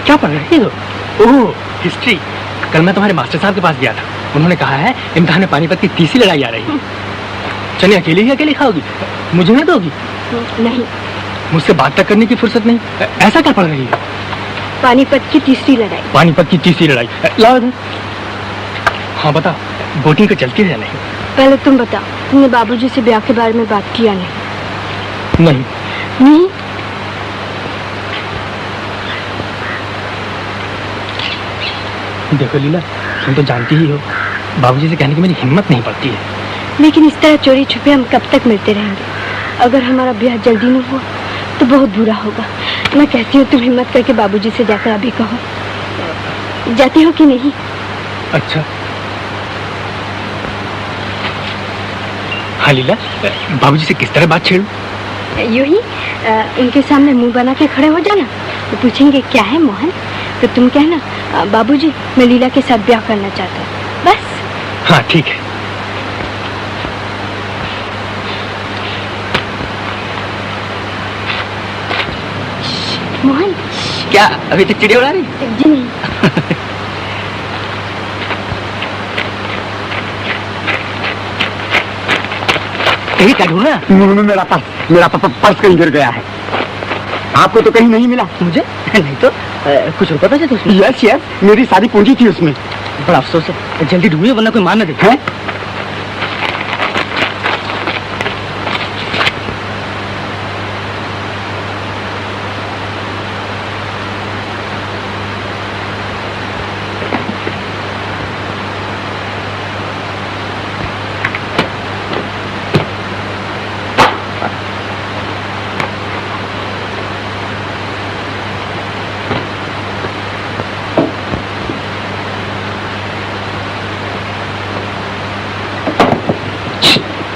क्या पढ़ रही हो? ओह, हिस्ट्री। कल मैं तुम्हारे मास्टर साहब के पास गया था, उन्होंने कहा है इम्तिहान में पानीपत की तीसरी लड़ाई आ रही है। चलिए अकेले ही अकेले खाओगी, मुझे ना दोगी? नहीं, मुझसे बात तक करने की फुर्सत नहीं। ऐसा क्या पढ़ रही है? पानीपत की तीसरी लड़ाई। पानीपत की तीसरी लड़ाई, लाओ इधर। हाँ बता, बोटिंग तो चलती है नहीं? पहले तुम बता, तुमने बाबूजी से ब्याह के बारे में बात किया नहीं? नहीं। नहीं? देखो लीला, तुम तो जानती ही हो, बाबूजी से कहने की मेरी हिम्मत नहीं पड़ती है। लेकिन इस तरह चोरी छुपे हम कब तक मिलते रहेंगे? अगर हमारा ब्याह जल्दी नहीं हुआ तो बहुत बुरा होगा। मैं कहती हूँ तुम हिम्मत करके बाबूजी से जाकर अभी कहो। जाती हो कि नहीं? अच्छा। हाँ लीला, बाबूजी से किस तरह बात छेड़ूं? यूं ही उनके सामने मुंह बना के खड़े हो जाना। तो पूछेंगे क्या है मोहन, तो तुम कहना बाबूजी मैं लीला के साथ ब्याह करना चाहता हूँ, बस। हाँ ठीक है। मोहन, क्या अभी तक चिड़िया उड़ा रही? जी नहीं। यही क्या ढूंढ रहा? मेरा पर्स कहीं गिर गया है। आपको तो कहीं नहीं मिला? मुझे नहीं तो कुछ रुपए पैसे थे उसमें। यस यस, मेरी सारी पूंजी थी उसमें। बड़ा अफसोस है, जल्दी ढूंढिए वरना कोई मान न दे। हैं?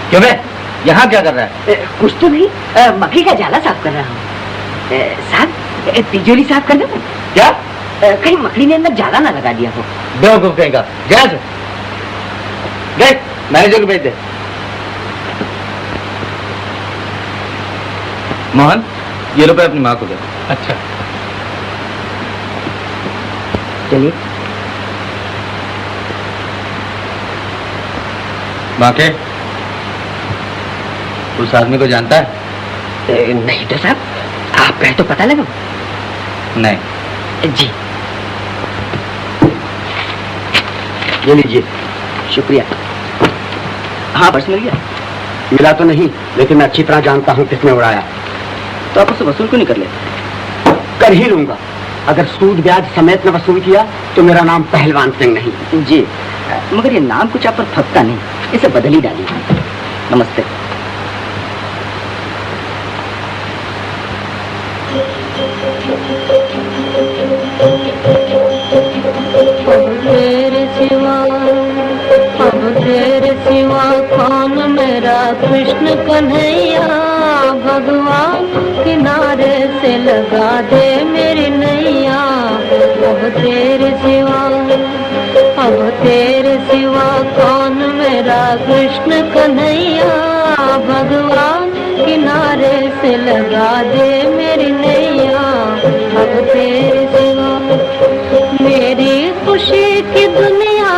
क्यों बे? यहाँ क्या कर रहा है? कुछ तो नहीं, मकड़ी का जाला साफ कर रहा हूँ। साहब तिजोरी साफ कर दो। क्या? कहीं मकड़ी ने अंदर जाला ना लगा दिया हो। बेवकूफ कहेगा। जा से। देख, मैनेजर को भेज दे। मोहन, ये रुपए अपनी माँ को दे। अच्छा। चलिए। बाके उस आदमी को जानता है? नहीं तो साहब, आप कहे तो पता लगा। नहीं। जी ये लीजिए। शुक्रिया। हाँ पर्स मिल गया? मिला तो नहीं, लेकिन मैं अच्छी तरह जानता हूँ किसने उड़ाया। तो आप उससे वसूल क्यों नहीं कर लेते? कर ही लूंगा। अगर सूद ब्याज समेत न वसूल किया तो मेरा नाम पहलवान सिंह नहीं। जी, मगर ये नाम कुछ आप पर फटता नहीं, इसे बदल ही डालिए। नमस्ते। तेरे सिवा, अब तेरे सिवा कौन मेरा कृष्ण कन्हैया। भगवान किनारे से लगा दे मेरी नैया। अब तेरे सिवा, अब तेरे सिवा कौन मेरा कृष्ण कन्हैया। भगवान किनारे से लगा दे मेरी नैया। अब तेरे सिवा मेरी खुशी की दुनिया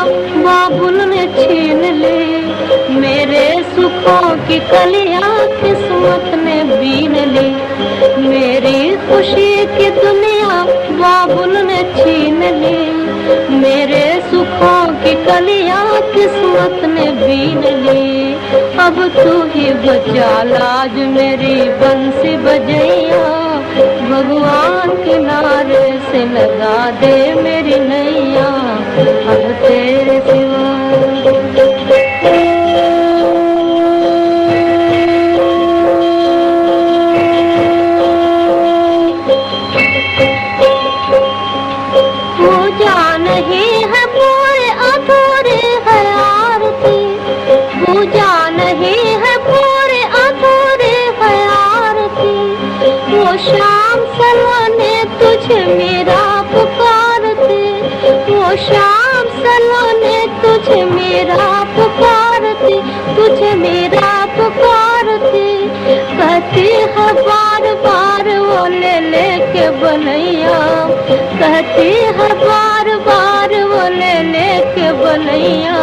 बाबुल ने छीन ली। मेरे सुखों की कलियां किस्मत ने बीन ली। मेरी खुशी की दुनिया बाबुल ने छीन ली। मेरे सुखों की कलियां किस्मत ने बीन ली। अब तू ही बचा लाज मेरी बंसी बजैया। भगवान किनारे से लगा दे मेरी नैया। अब तेरे सिवा पूजा नहीं है पूरे अधूरे है आरती। पूजा नहीं है पूरे अधूरे है आरती। वो शाम सलोने तुझे मेरा पुकारते। वो शाम सलोने तुझे मेरा पुकारते। तुझे मेरा पुकारते। कहती है बार बार वो ले लेके बनैया। कहती है बार बार वो ले लेके बनैया।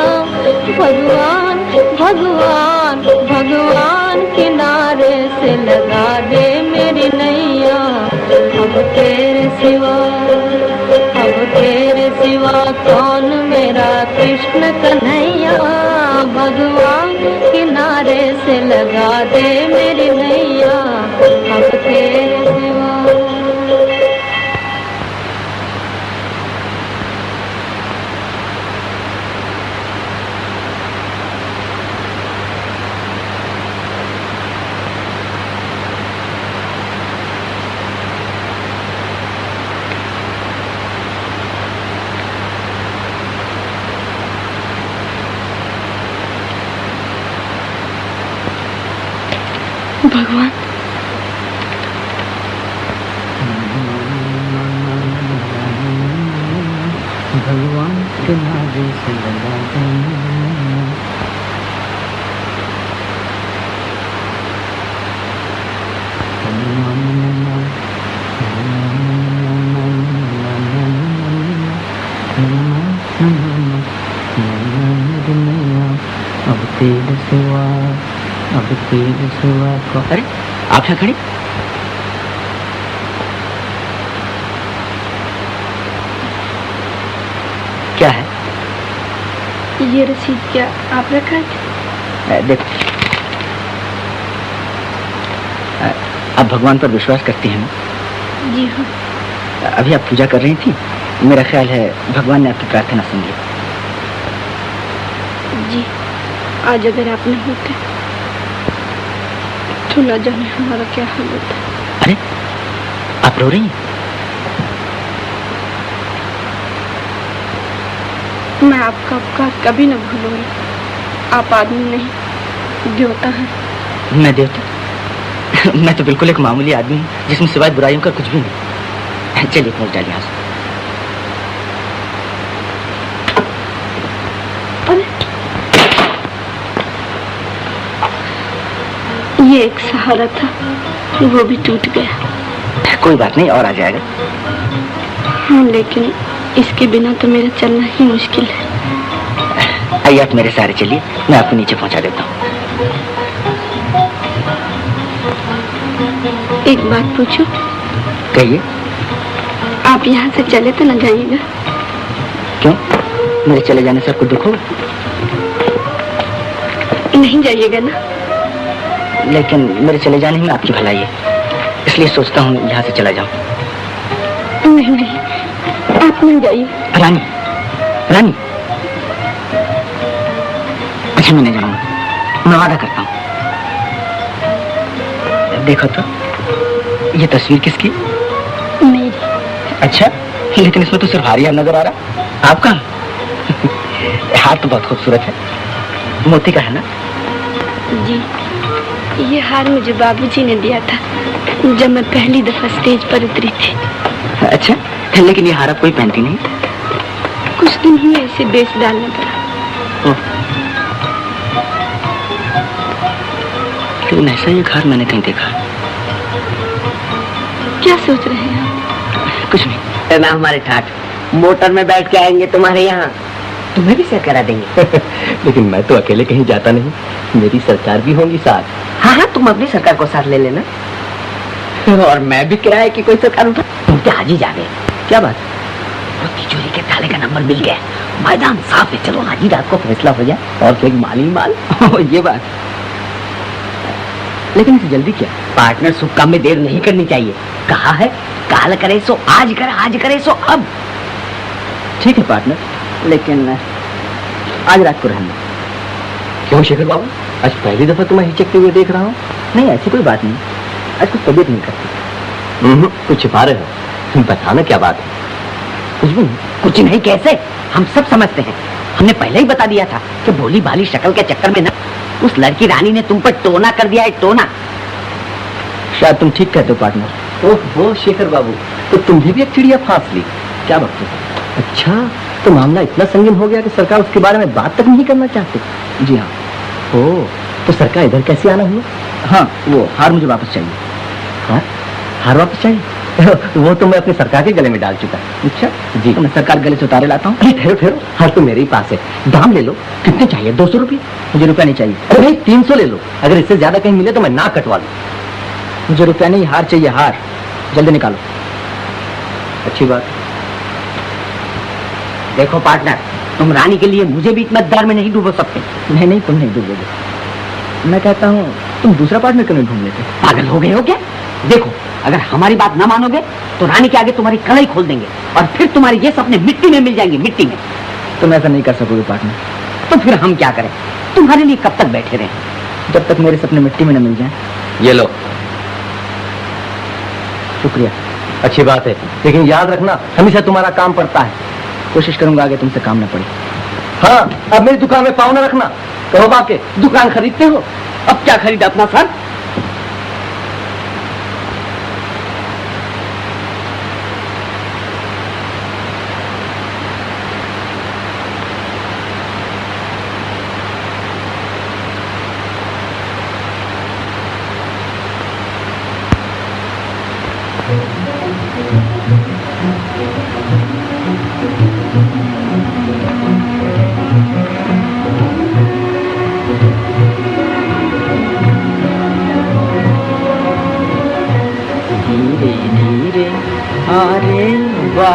भगवान भगवान भगवान किनारे से लगा दे मेरी नैया। अब तेरे सिवा, अब तेरे सिवा कौन मेरा कृष्ण कन्हैया। भगवान किनारे से लगा दे मेरी नैया। अब तेरे सिवा भगवान। दिल से लगा देना। अब तेरे सिवा, अब तेरे सिवा को। अरे आप यहाँ खड़ी? क्या है? ये रसीद क्या आप रखा है? देखो, आप भगवान पर विश्वास करती हैं ना? जी हाँ। अभी आप पूजा कर रही थी, मेरा ख्याल है भगवान ने आपकी प्रार्थना सुन ली। जी, आज अगर आप नहीं होते तो न जाने हमारा क्या हाल होता। अरे आप रो रही हैं? मैं आपका उपकार कभी न भूलूंगी। आप आदमी नहीं, देवता हैं। मैं देवता? मैं तो बिल्कुल एक मामूली आदमी हूँ जिसमें सिवाय बुराइयों का कुछ भी नहीं। चलिए पहुंच डालिए यहाँ से। ये एक सहारा था, वो भी टूट गया। कोई बात नहीं, और आ जाएगा। हाँ, लेकिन इसके बिना तो मेरा चलना ही मुश्किल है। आइए आप मेरे सहारे चलिए, मैं आपको नीचे पहुंचा देता हूँ। एक बात पूछूं? कहिए। आप यहाँ से चले तो न जाइएगा? क्यों? मेरे चले जाने से आपको दुख हो? नहीं जाइएगा ना? लेकिन मेरे चले जाने में आपकी भलाई है, इसलिए सोचता हूँ यहाँ से चला जाऊँ। नहीं नहीं, आप नहीं जाइए। रानी, रानी। अच्छा मैं नहीं जाऊँगा, मैं वादा करता हूँ। देखो तो, ये तस्वीर किसकी? मेरी। अच्छा, लेकिन इसमें तो सिर्फ हार नजर आ रहा। आपका? हार तो बहुत खूबसूरत है, मोती का है ना? जी, ये हार मुझे बाबूजी ने दिया था जब मैं पहली दफा स्टेज पर उतरी थी। अच्छा, लेकिन ये हार आप कोई पहनती नहीं? कुछ दिन ही ऐसे बेच डालना पड़ा। लेकिन ऐसा ये हार मैंने कहीं देखा। क्या सोच रहे हैं आप? कुछ नहीं। ना हमारे ठाठ मोटर में बैठ के आएंगे तुम्हारे यहाँ, तुम्हें भी सैर करा देंगे। लेकिन मैं तो अकेले कहीं जाता नहीं, मेरी सरकार भी होंगी साथ। हाँ हाँ, तुम अपनी सरकार को साथ ले लेना। और मैं भी किराए की कोई सरकार उठा। तुम क्या हाजी जावे? क्या बात? वो तिजोरी के ताले का नंबर मिल गया, मैदान साफ है। चलो हाजी रात को फैसला हो जाए और फिर माल ही माल। ये बात। लेकिन इसे जल्दी क्या? पार्टनर, सुख काम में देर नहीं करनी चाहिए। कहा है काल करे सो आज करे, आज करे सो अब। ठीक है पार्टनर, लेकिन आज रात को रहना। क्यों शेखर बाबू, आज पहली दफा तुम्हें हिचकते हुए देख रहा हूँ। नहीं, ऐसी कोई बात नहीं, आज कुछ तबीयत नहीं करती। कुछ छिपा रहे हो, बताना क्या बात है? कुछ भी नहीं। कुछ नहीं कैसे? हम सब समझते हैं। हमने पहले ही बता दिया था कि भोली भाली शक्ल के चक्कर में ना उस लड़की रानी ने तुम पर टोना कर दिया है, टोना। शायद तुम ठीक कहते हो पार्टनर। ओह शेखर बाबू, तो तुम्हें भी एक चिड़िया फांस ली। क्या बात है? अच्छा, तो मामला इतना संगीन हो गया कि सरकार उसके बारे में बात तक नहीं करना चाहते? जी हाँ। ओह, तो सरकार इधर कैसे आना हुआ? हाँ, वो हार मुझे वापस चाहिए। हार? हार वापस चाहिए? वो तो मैं अपनी सरकार के गले में डाल चुका। अच्छा जी, तो मैं सरकार गले से उतारे लाता हूँ। अरे ठहरो ठहरो, हार तो मेरे ही पास है, दाम ले लो। कितने चाहिए? 200 रुपये? मुझे रुपया नहीं चाहिए। अरे भाई 300 ले लो, अगर इससे ज्यादा कहीं मिले तो मैं ना कटवा लूँ। मुझे रुपया नहीं, हार चाहिए, हार। जल्दी निकालो। अच्छी बात। देखो पार्टनर, तुम रानी के लिए मुझे भी इतना दर में नहीं डूबो सकते। नहीं नहीं, तुम नहीं डूबोगे। मैं कहता हूँ तुम दूसरा पार्टनर क्यों नहीं ढूंढ लेते? पागल हो गए हो क्या? देखो, अगर हमारी बात ना मानोगे तो रानी के आगे तुम्हारी कलाई खोल देंगे और फिर तुम्हारे ये सपने मिट्टी में मिल जाएंगे, मिट्टी में। तुम ऐसा नहीं कर सकोगे पार्टनर। तो फिर हम क्या करें? तुम्हारे लिए कब तक बैठे रहें? जब तक मेरे सपने मिट्टी में न मिल जाएं। ये लो। शुक्रिया। अच्छी बात है, लेकिन याद रखना हमेशा तुम्हारा काम पड़ता है। कोशिश करूंगा आगे तुमसे काम न पड़े। हाँ, अब मेरी दुकान में पाँव न रखना। कहो बाके, दुकान खरीदते हो? अब क्या खरीदा अपना सर?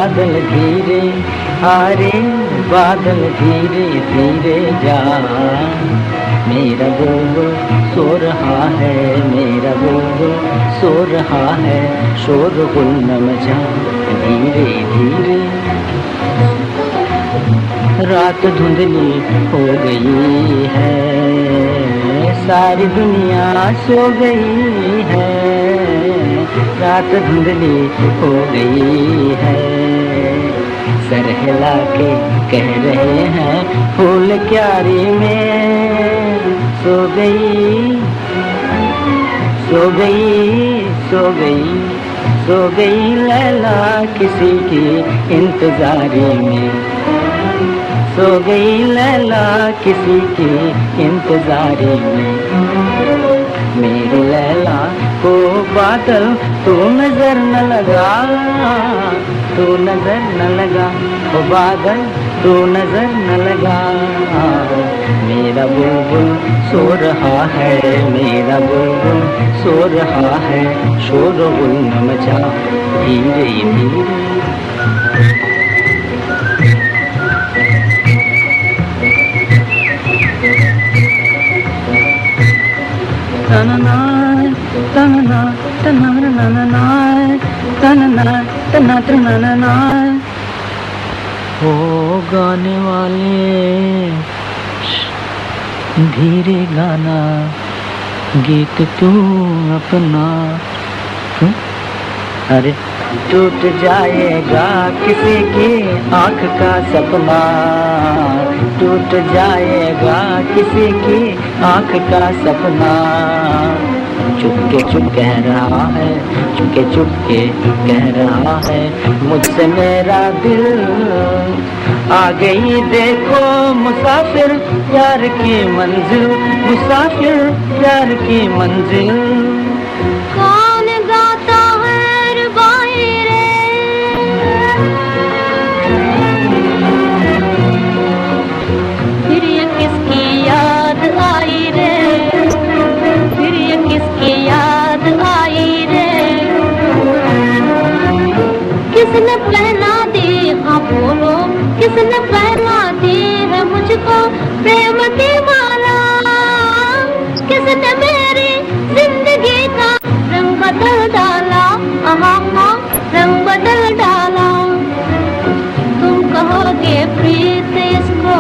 बादल धीरे आ रे बादल धीरे धीरे जा, मेरा बुलबुल सो रहा है, मेरा बुलबुल सो रहा है, शोरगुल न मचा धीरे धीरे। रात धुंधली हो गई है, सारी दुनिया सो गई है, रात धुंधली हो गई है, सर हिला के कह रहे हैं फूल क्यारी में सो गई सो गई सो गई सो गई लैला किसी की इंतजारी में, सो गई लैला किसी की इंतजारी में। मेरी लैला को बादल तू नजर न लगा, तू नजर न लगा, ओ बादल तू नजर न लगा, मेरा बुलबुल सो रहा है, मेरा बुलबुल सो रहा है, शोरगुल न मचा धीरे धीरे। तनना तनना तनना तनना तनना तनना। ओ गाने वाले धीरे गाना गीत तू अपना, अरे टूट जाएगा किसी की आँख का सपना, टूट जाएगा किसी की आँख का सपना, चुपके चुप कह रहा है, चुपके चुपके कह रहा है मुझसे मेरा दिल, आ गई देखो मुसाफिर प्यार की मंजिल, मुसाफिर प्यार की मंजिल। कौन गाता है रुबाई रे, फिर ये किसकी याद आई रे, फिर ये किसकी याद आई रे, किसने पहना दी, हाँ बोलो किसने पहना दी है मुझको प्रेम की माला, किसने मेरी जिंदगी का रंग बदल डाला, हाँ रंग बदल डाला। तुम कहोगे प्रीत इसको,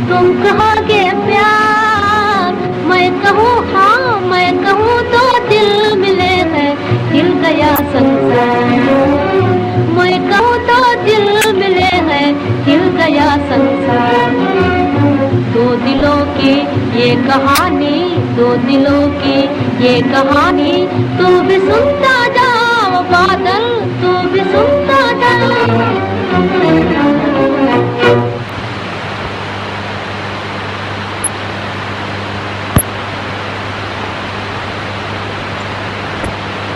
तुम कहोगे प्यार, मैं कहूँ हाँ मैं कहूँ तो दिल मिले हैं, हिल गया संसार, मैं कहूँ तो दिल मिले हैं, हिल गया संसार। दो दिलों की ये कहानी, दो दिलों की ये कहानी, तू भी सुनता जाओ बादल, तू भी सुनता जाओ।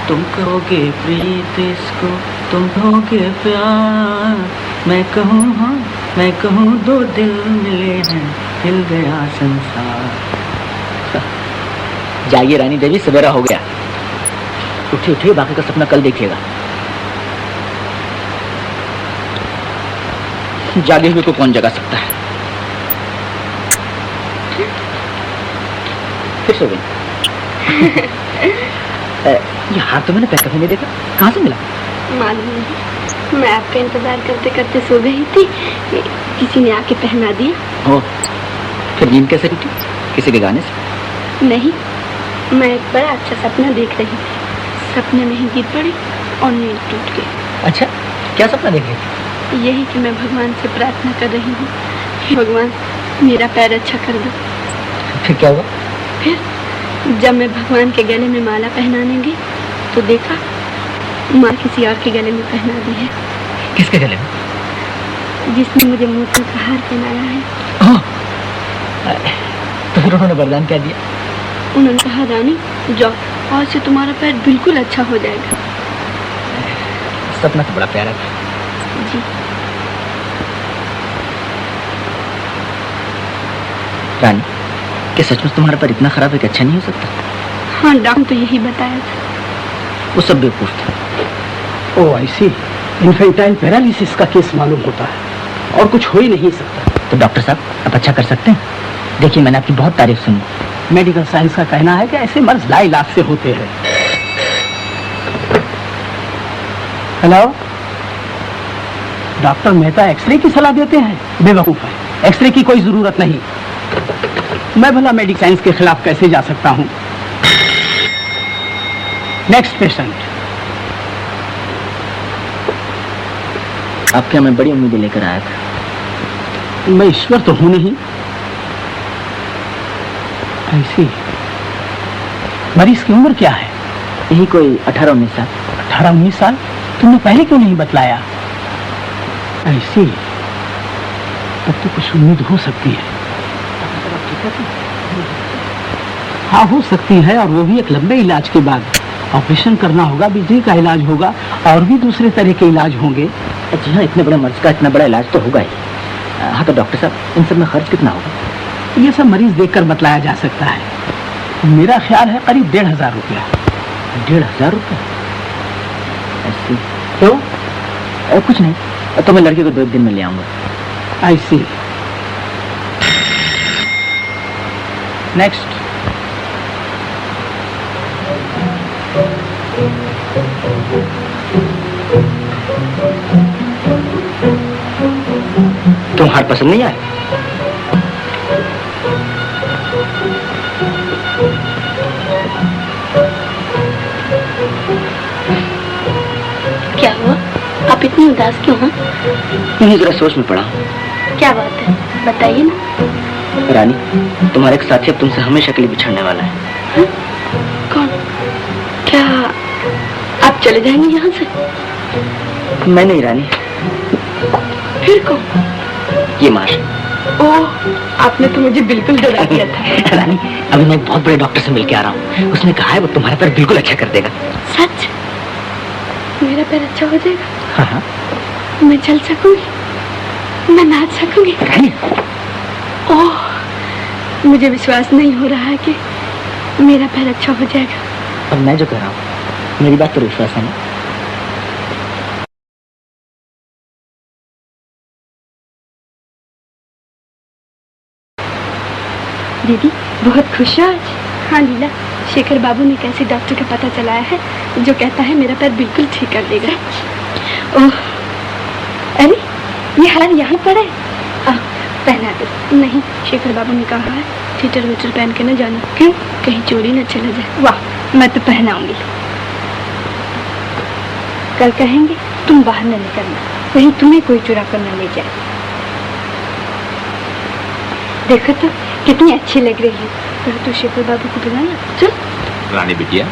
तुम कहोगे प्रीत इसको, तुम कहोगे प्यार, मैं कहूँ हाँ मैं कहूँ दो दिल मिले हैं, हिल गया संसार। जाइए रानी देवी, सवेरा हो गया, उठिए उठिए, बाकी का सपना कल देखिएगा। जागे हुए को कौन जगा सकता है। फिर सो गई। ये हार तो मैंने पैर कभी नहीं देखा, कहाँ से मिला? मालूम नहीं, मैं आपका इंतजार करते करते सो गई थी, किसी ने आके पहना दिया। ओ, फिर नींद कैसे टूटी? किसी के गाने से? नहीं, मैं एक बड़ा अच्छा सपना देख रही थी, सपने में ही गिर पड़ी और नींद टूट गई। अच्छा, क्या सपना देख रही थी? यही कि मैं भगवान से प्रार्थना कर रही हूँ, भगवान मेरा पैर अच्छा कर दो। फिर क्या हुआ? फिर जब मैं भगवान के गले में माला पहनाने गई तो देखा माँ किसी और के गले में पहना दी है। किसके गले में? जिसने मुझे मोती का हार पहनाया है। तो फिर उन्होंने वरदान क्या दिया? उन्होंने कहा रानी जाओ, आज से तुम्हारा पैर बिल्कुल अच्छा हो जाएगा। सपना तो बड़ा प्यारा था। जी। रानी, क्या सचमुच तुम्हारा पैर इतना खराब है कि अच्छा नहीं हो सकता? हाँ, डॉक्टर तो यही बताया था। वो सब बेवकूफ था। ओ ऐसी, इन्फेंटाइल पैरालिसिस का केस मालूम होता है और कुछ हो ही नहीं सकता। तो डॉक्टर साहब आप अच्छा कर सकते हैं। देखिए मैंने आपकी बहुत तारीफ सुनी। मेडिकल साइंस का कहना है कि ऐसे मर्ज लाइलाज से होते हैं। हेलो, डॉक्टर मेहता एक्सरे की सलाह देते हैं? बेवकूफ है, एक्सरे की कोई जरूरत नहीं। मैं भला मेडिकल साइंस के खिलाफ कैसे जा सकता हूं? Next patient. आपके मैं बड़ी उम्मीदें लेकर आया था। मैं ईश्वर तो हूं नहीं। ऐसी मरीज की उम्र क्या है? यही कोई 18-19 साल। 18-19 साल? तुमने पहले क्यों नहीं बतलाया? ऐसी तब तो कुछ उम्मीद हो सकती है। हाँ हो सकती है, और वो भी एक लंबे इलाज के बाद। ऑपरेशन करना होगा, बिजली का इलाज होगा और भी दूसरे तरह के इलाज होंगे। जी हाँ, इतने बड़े मर्ज का इतना बड़ा इलाज तो होगा ही। हाँ तो डॉक्टर साहब इन सब में खर्च कितना होगा? ये सब मरीज देखकर बतलाया जा सकता है। मेरा ख्याल है करीब 1500 रुपया। 1500 रुपया? ऐसी क्यों? कुछ नहीं, तो मैं लड़के को 2 दिन में ले आऊंगा। आई सी। नेक्स्ट। तुम हार पसंद नहीं आए? क्या हुआ? आप इतनी उदास क्यों हैं? इन्हीं जरा सोच में पड़ा। क्या बात है, बताइए ना। रानी, तुम्हारे एक साथी अब तुमसे हमेशा के लिए बिछड़ने वाला है। हा? कौन? क्या आप चले जाएंगे यहाँ से? मैं नहीं रानी। फिर कौन? ये मार। ओह, आपने तो मुझे बिल्कुल डरा दिया था। रानी, अभी मैं एक बहुत बड़े डॉक्टर से मिल के आ रहा हूँ। उसने कहा है वो तुम्हारा पैर बिल्कुल अच्छा कर देगा। सच? मेरा पैर अच्छा हो जाएगा? हाँ हाँ। मैं चल सकूंगी, मैं नाच सकूंगी। रानी। ओह, मुझे विश्वास नहीं हो रहा है कि मेरा पैर अच्छा हो जाएगा। अब मैं जो कह रहा हूँ मेरी बात पर विश्वास है ना? दीदी बहुत खुश हो आज? हाँ लीला, शेखर बाबू ने कैसे डॉक्टर का पता चलाया है जो कहता है मेरा पैर बिल्कुल ठीक कर देगा। ओह, अरे ये हार यहाँ पर है। पहना दो। नहीं, शेखर बाबू ने कहा है थीटर वीटर पहन के न जाना। क्यों? कहीं चोरी न चला जाए। वाह, मैं तो पहनाऊंगी। कल कहेंगे तुम बाहर न निकलना, कहीं तुम्हें कोई चुरा कर न ले जाए। देखो तो कितनी अच्छी लग रही है। पर तो शेखर बाबू को बुलाना। चल रानी बिटिया,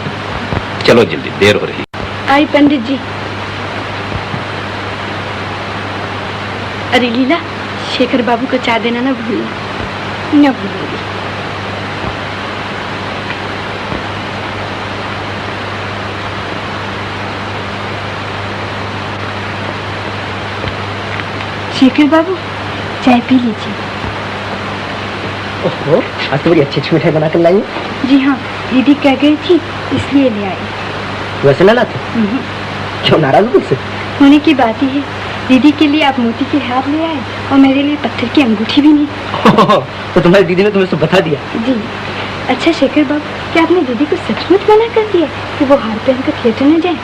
चलो जल्दी, देर हो रही। आई पंडित जी। अरे लीला, शेखर बाबू को चाय देना ना भूलना। न भूलूंगी। शेखर बाबू चाय पी लीजिए। ओहो, आज तो बड़ी अच्छी मिठाई बना कर लाई। जी हाँ, दीदी कह गई थी इसलिए ले आई। वैसे ना लाते? क्यों, नाराज मुझसे? होने की बात ही है। दीदी के लिए आप मोती के हार ले आए और मेरे लिए पत्थर की अंगूठी भी नहीं। तो तुम्हारी दीदी ने तुम्हें सब बता दिया? जी। अच्छा शेखर बाबू, क्या आपने दीदी को सचमुच मना कर दिया कि वो हार पहनकर थिएटर न जाए?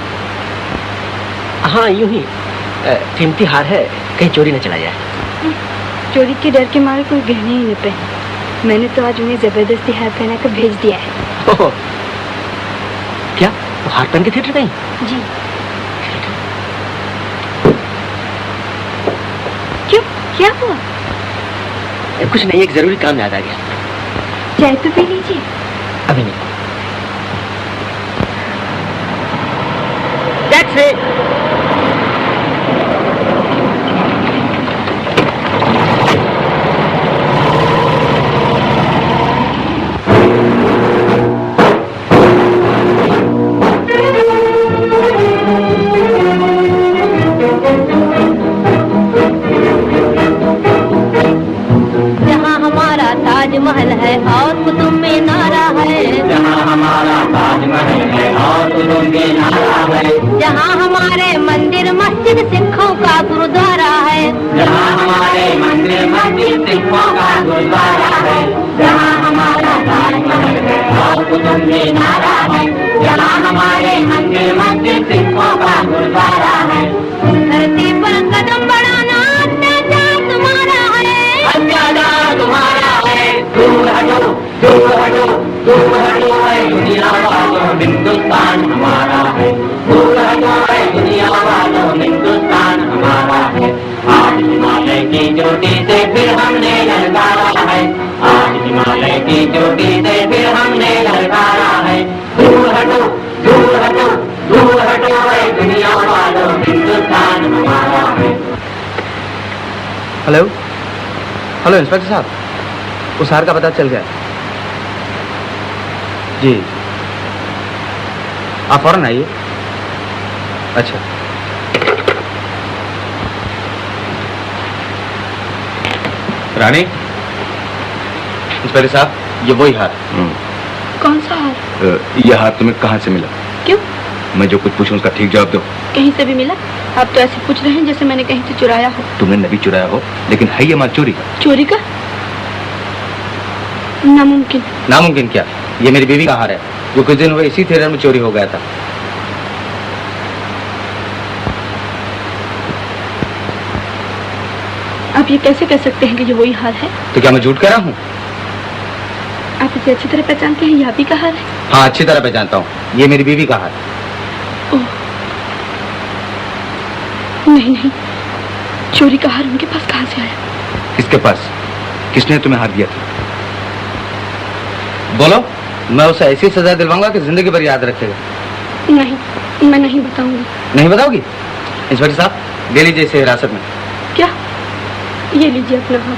हाँ यूं ही, कीमती हार है, कहीं चोरी न चला जाए। चोरी के डर के मारे कोई गहने ही न पहने। मैंने तो आज उन्हें जबरदस्ती हार पहना कर भेज दिया है। क्या तो हार पहन के थिएटर गई? जी। क्यों, क्या हुआ? कुछ नहीं, एक जरूरी काम याद आ गया। चाय तो पी लीजिए। अभी नहीं। टैक्सी। महल है और कुतुब मीनारा है। जहाँ हमारा ताजमहल है और कुतुब मीनारा है। जहाँ हमारे मंदिर मस्जिद मंदिर सिखों का गुरुद्वारा है। जहाँ हमारे मंदिर मस्जिद सिखों का गुरुद्वारा है। जहाँ हमारा ताजमहल है और कुतुब मीनारा है। जहाँ हमारे मंदिर मस्जिद सिखों का गुरुद्वारा है। धरती पर कदम बढ़ाना अत्याचार तुम्हारा है। अत्याचार तुम्हारा है। दूर हटो दूर हटो दूर हटो है दुनिया वालों, हिंदुस्तान हमारा है। दूर हटो है दुनिया वालों, हिंदुस्तान हमारा है। आज हिमालय की चोटी से फिर हमने ललकारा है। आज हिमालय की चोटी से फिर हमने ललकारा है। दूर हटो दूर हटो दूर हटो है दुनिया वालों, हिंदुस्तान हमारा है। हेलो हेलो इंस्पेक्टर साहब, उस हार का पता चल गया जी। आप फौरन आइए। अच्छा रानी, इंस्पेक्टर साहब ये वही हार। कौन सा हार? यह हार तुम्हें कहाँ से मिला? क्यों? मैं जो कुछ पूछूं उसका ठीक जवाब दो। कहीं से भी मिला? आप तो ऐसे पूछ रहे हैं जैसे मैंने कहीं से चुराया हो। तुमने नहीं चुराया हो, लेकिन है ये माल चोरी का। चोरी का? नामुमकिन। नामुमकिन क्या? ये मेरी बीवी का हार है जो कुछ दिन हुए इसी थिएटर में चोरी हो गया था। आप ये कैसे कह सकते हैं कि ये वही हार है? तो क्या मैं झूठ कह रहा हूँ? आप इसे अच्छी तरह पहचानते हैं? यह भी का हार है? हाँ अच्छी तरह पहचानता हूँ, ये मेरी बीवी का हार। ओह नहीं नहीं, चोरी का हार उनके पास कहाँ से आया? किसके पास? किसने तुम्हें हार दिया था? बोलो, मैं उसे ऐसी सजा दिलवाऊंगा कि जिंदगी भर याद रखेगा। नहीं, मैं नहीं बताऊंगी। नहीं बताओगी? इंस्पेक्टर साहब ले लीजिए इसे हिरासत में। क्या? ये लीजिए अपना हाथ,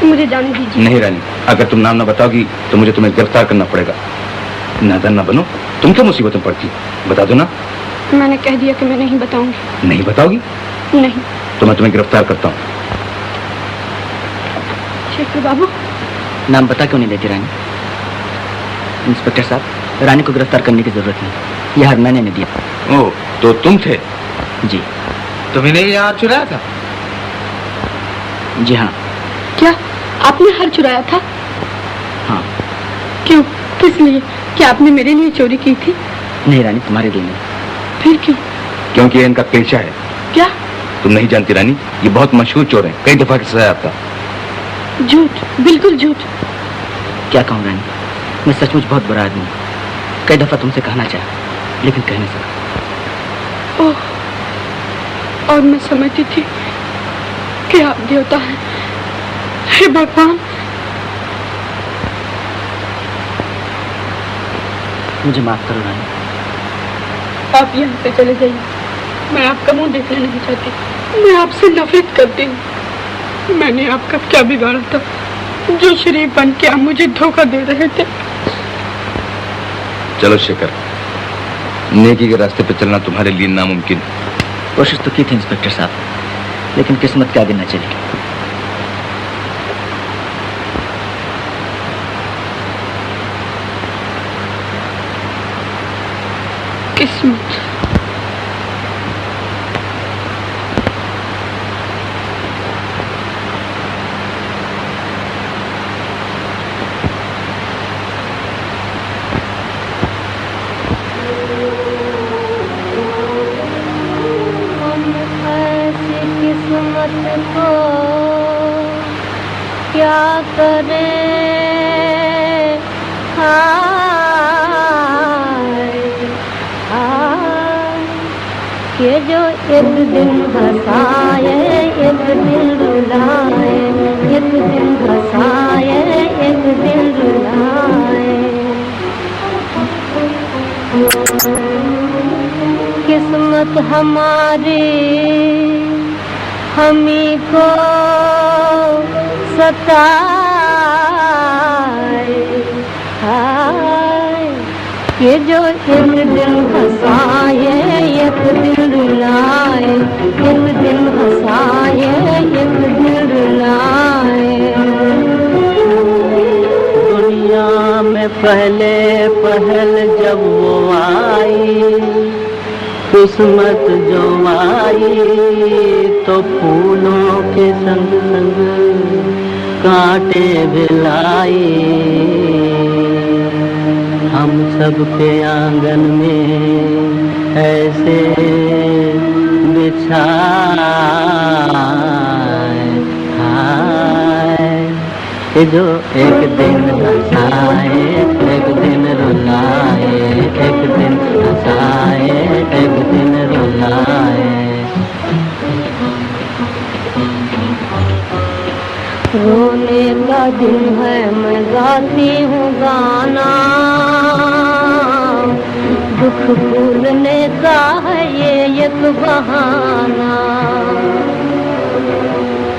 मुझे जाने दीजिए। नहीं रानी, अगर तुम नाम ना बताओगी तो मुझे तुम्हें गिरफ्तार करना पड़ेगा। नादान ना बनो, तुम क्या मुसीबत में पड़ती? बता दो ना। मैंने कह दिया कि मैं नहीं बताऊंगी। नहीं बताओगी? नहीं। तो मैं तुम्हें गिरफ्तार करता हूँ। शेखर बाबू। नाम बता क्यों नहीं देती रानी? इंस्पेक्टर साहब, रानी को गिरफ्तार करने की जरूरत नहीं, यह हार मैंने नहीं दिया। ओह, तो तुम थे? जी। तुम्हें यह हार चुराया था? जी हाँ। क्या आपने हार चुराया था? हाँ। क्यों? किस लिए? क्या आपने मेरे लिए चोरी की थी? नहीं रानी, तुम्हारे लिए नहीं। फिर क्यों? क्योंकि इनका पेशा है। क्या? तुम नहीं जानती रानी, ये बहुत मशहूर चोर हैं, कई दफा की सजा आता। झूठ, बिल्कुल झूठ। क्या कहूँ रानी, मैं सचमुच बहुत बुरा आदमी हूँ। कई दफा तुमसे कहना चाहा लेकिन कह नहीं सका। ओह, और मैं समझती थी कि आप देवता हैं। हे भगवान, मुझे माफ करो रानी। आप यहाँ से चले जाइए, मैं आपका मुंह देखना नहीं चाहती। मैं आपसे नफरत करती हूँ। मैंने आपका क्या बिगाड़ा था जो शरीफ बन के आप मुझे धोखा दे रहे थे? चलो शेखर, नेकी के रास्ते पर चलना तुम्हारे लिए नामुमकिन। कोशिश तो की थी इंस्पेक्टर साहब, लेकिन किस्मत के आगे न चली। किस्मत? को क्या करें, ये जो एक दिन हंसाए एक दिन रुलाए, एक दिन हंसाए एक दिन रुलाए। किस्मत हमारी हमी को सताए, ये जो एक दिन हंसाए एक दिन रुलाए, एक दिन हंसाए एक दिन रुलाए। दुनिया में पहले पहल जब वो आई, किस्मत जो आई तो फूलों के संग संग कांटे भी लाई। हम सबके आंगन में ऐसे बिछाए हाय जो एक दिन हंसाए एक दिन रुलाए, एक दिन हंसाए एक दिन रुलाए। रोने का दिन है मैं गाती हूँ गाना, दुख भूलने का है ये एक बहाना।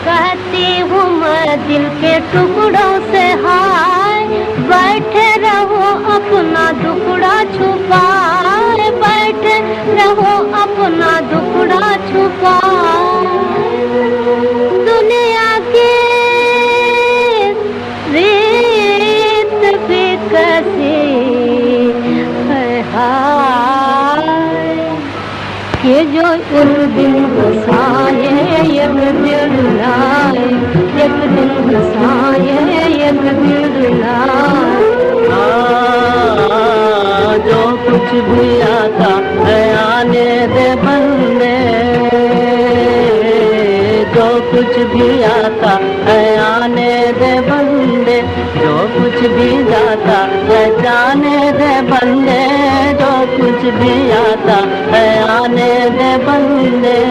कहती हूँ मैं दिल के टुकड़ों से हाय, बैठे रहो अपना दुखड़ा छुपाए, बैठे रहो अपना दुखड़ा छुपाए। दुनिया की रीत भी कैसी है हाय, ये जो एक दिन हंसाए एक दिन रुलाए, एक दिन हंसाए एक दिन रुलाए। जो कुछ भी आता है आने दे बंदे, जो कुछ भी आता है आने दे बंदे, जो कुछ भी जाता है जाने दे बंदे, जो कुछ भी आता है आने दे बंदे।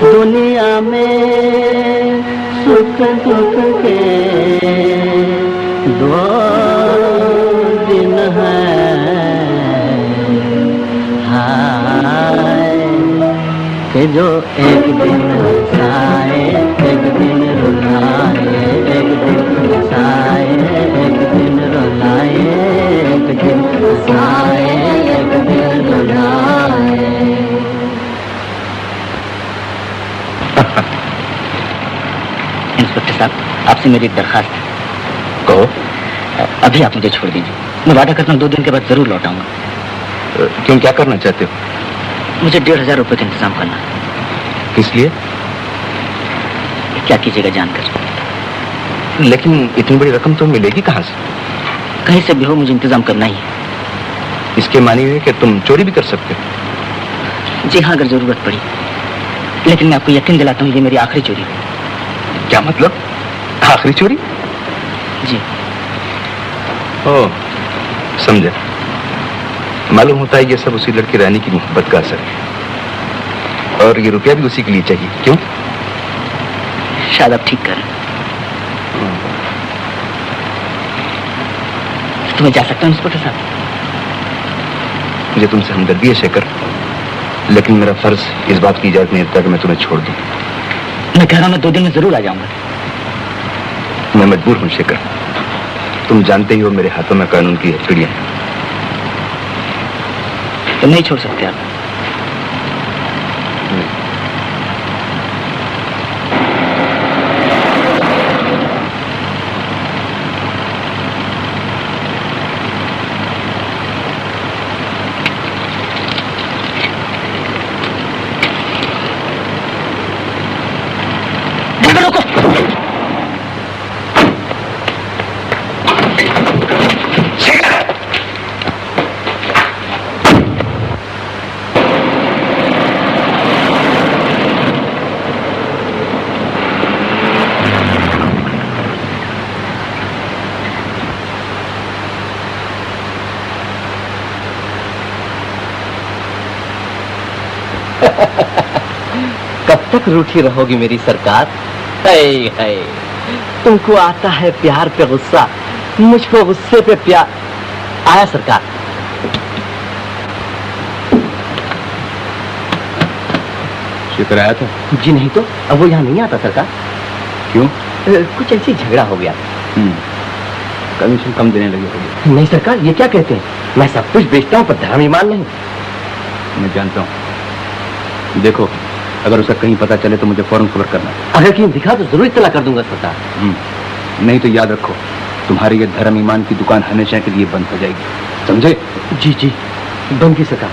दुनिया में सुख दुख के दो दिन है हाय कि जो एक दिन हंसाए एक दिन रुलाए, एक दिन हंसाए एक दिन रुलाए, एक दिन हंसाए एक दिन रुलाए। इंस्पेक्टर साहब, आपसे मेरी एक दरखास्त है। कहो। अभी आप मुझे छोड़ दीजिए, मैं वादा करता हूँ 2 दिन के बाद जरूर लौट आऊंगा। क्यों, क्या करना चाहते हो? मुझे 1500 रुपए का इंतजाम करना। किस लिए? क्या कीजिएगा जानकर। लेकिन इतनी बड़ी रकम तो मिलेगी कहाँ से? कहीं से भी हो, मुझे इंतजाम करना ही है। इसके मानी हुए कि तुम चोरी भी कर सकते हो? जी हाँ, अगर जरूरत पड़ी, लेकिन मैं आपको यकीन दिलाता हूँ ये मेरी आखिरी चोरी है। क्या मतलब? आखिरी चोरी? जी। ओह, समझा। मालूम होता है ये सब उसी लड़की रानी की मोहब्बत का असर है, और ये रुपया भी उसी के लिए चाहिए। क्यों? शायद आप ठीक कर। तो मैं जा सकता हूँ इंस्पेक्टर साहब? मुझे तुमसे हमदर्दी है शेखर, लेकिन मेरा फर्ज इस बात की इजाजत नहीं देता कि मैं तुम्हें छोड़ दूं। मैं कह रहा हूँ मैं 2 दिन में जरूर आ जाऊंगा। मैं मजबूर हूँ शेखर, तुम जानते ही हो मेरे हाथों में कानून की हथकड़ियां हैं। तो नहीं छोड़ सकते आप? कब तक रूठी रहोगी मेरी सरकार? है तुमको आता है प्यार पे गुस्सा, मुझको गुस्से पे प्यार। आया सरकार। शेखर आया था? जी नहीं तो, अब वो यहाँ नहीं आता सरकार। क्यों? कुछ ऐसी झगड़ा हो गया। कमीशन कम देने लगे होंगे। नहीं सरकार, ये क्या कहते हैं? मैं सब कुछ बेचता हूँ पर धर्म ईमान नहीं। मैं जानता हूँ। देखो, अगर उसका कहीं पता चले तो मुझे फौरन खबर करना। अगर कहीं दिखा तो जरूर इत्तला कर दूंगा सरकार। नहीं तो याद रखो, तुम्हारी ये धर्म ईमान की दुकान हमेशा के लिए बंद हो जाएगी, समझे? जी जी, बंद की सरकार।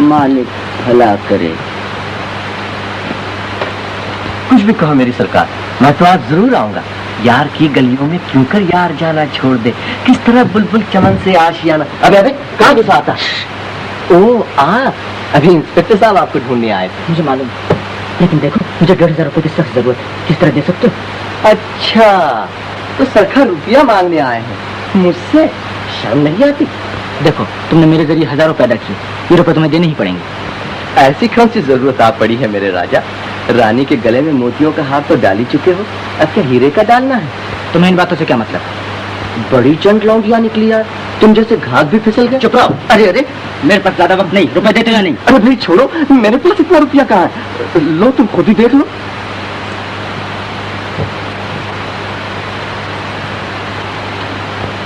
मालिक भला करे। कुछ भी कहो मेरी सरकार, मैं तो आज जरूर आऊंगा। यार की गलियों में क्यों कर यार जाना छोड़ दे, किस तरह बुलबुल चमन से आशियाना। अबे अबे कहाँ गुस्सा आता? ओ अभी इंस्पेक्टर साहब आपको ढूंढने आए थे। मुझे मालूम, लेकिन देखो मुझे 1,500 रुपए की सख्त जरूरत है, किस तरह दे सकते हो? अच्छा, तो सरखा रुपया मांगने आए हैं मुझसे, शर्म नहीं आती? देखो तुमने मेरे जरिए हजारों पैदा किए, ये रुपए तुम्हें देने ही पड़ेंगे। ऐसी कौन सी जरूरत आ पड़ी है मेरे राजा? रानी के गले में मोतियों का हार तो डाल ही चुके हो, अब क्या हीरे का डालना है? तुम्हें इन बातों से क्या मतलब? बड़ी चंट लौंडिया निकली यार, तुम जैसे घास भी फिसल गए। चुप रहो। अरे अरे मेरे पास ज्यादा वक्त नहीं, रुपए देते या नहीं? अरे नहीं छोड़ो, मेरे पास इतना रुपया कहाँ है? लो तुम खुद ही देख लो।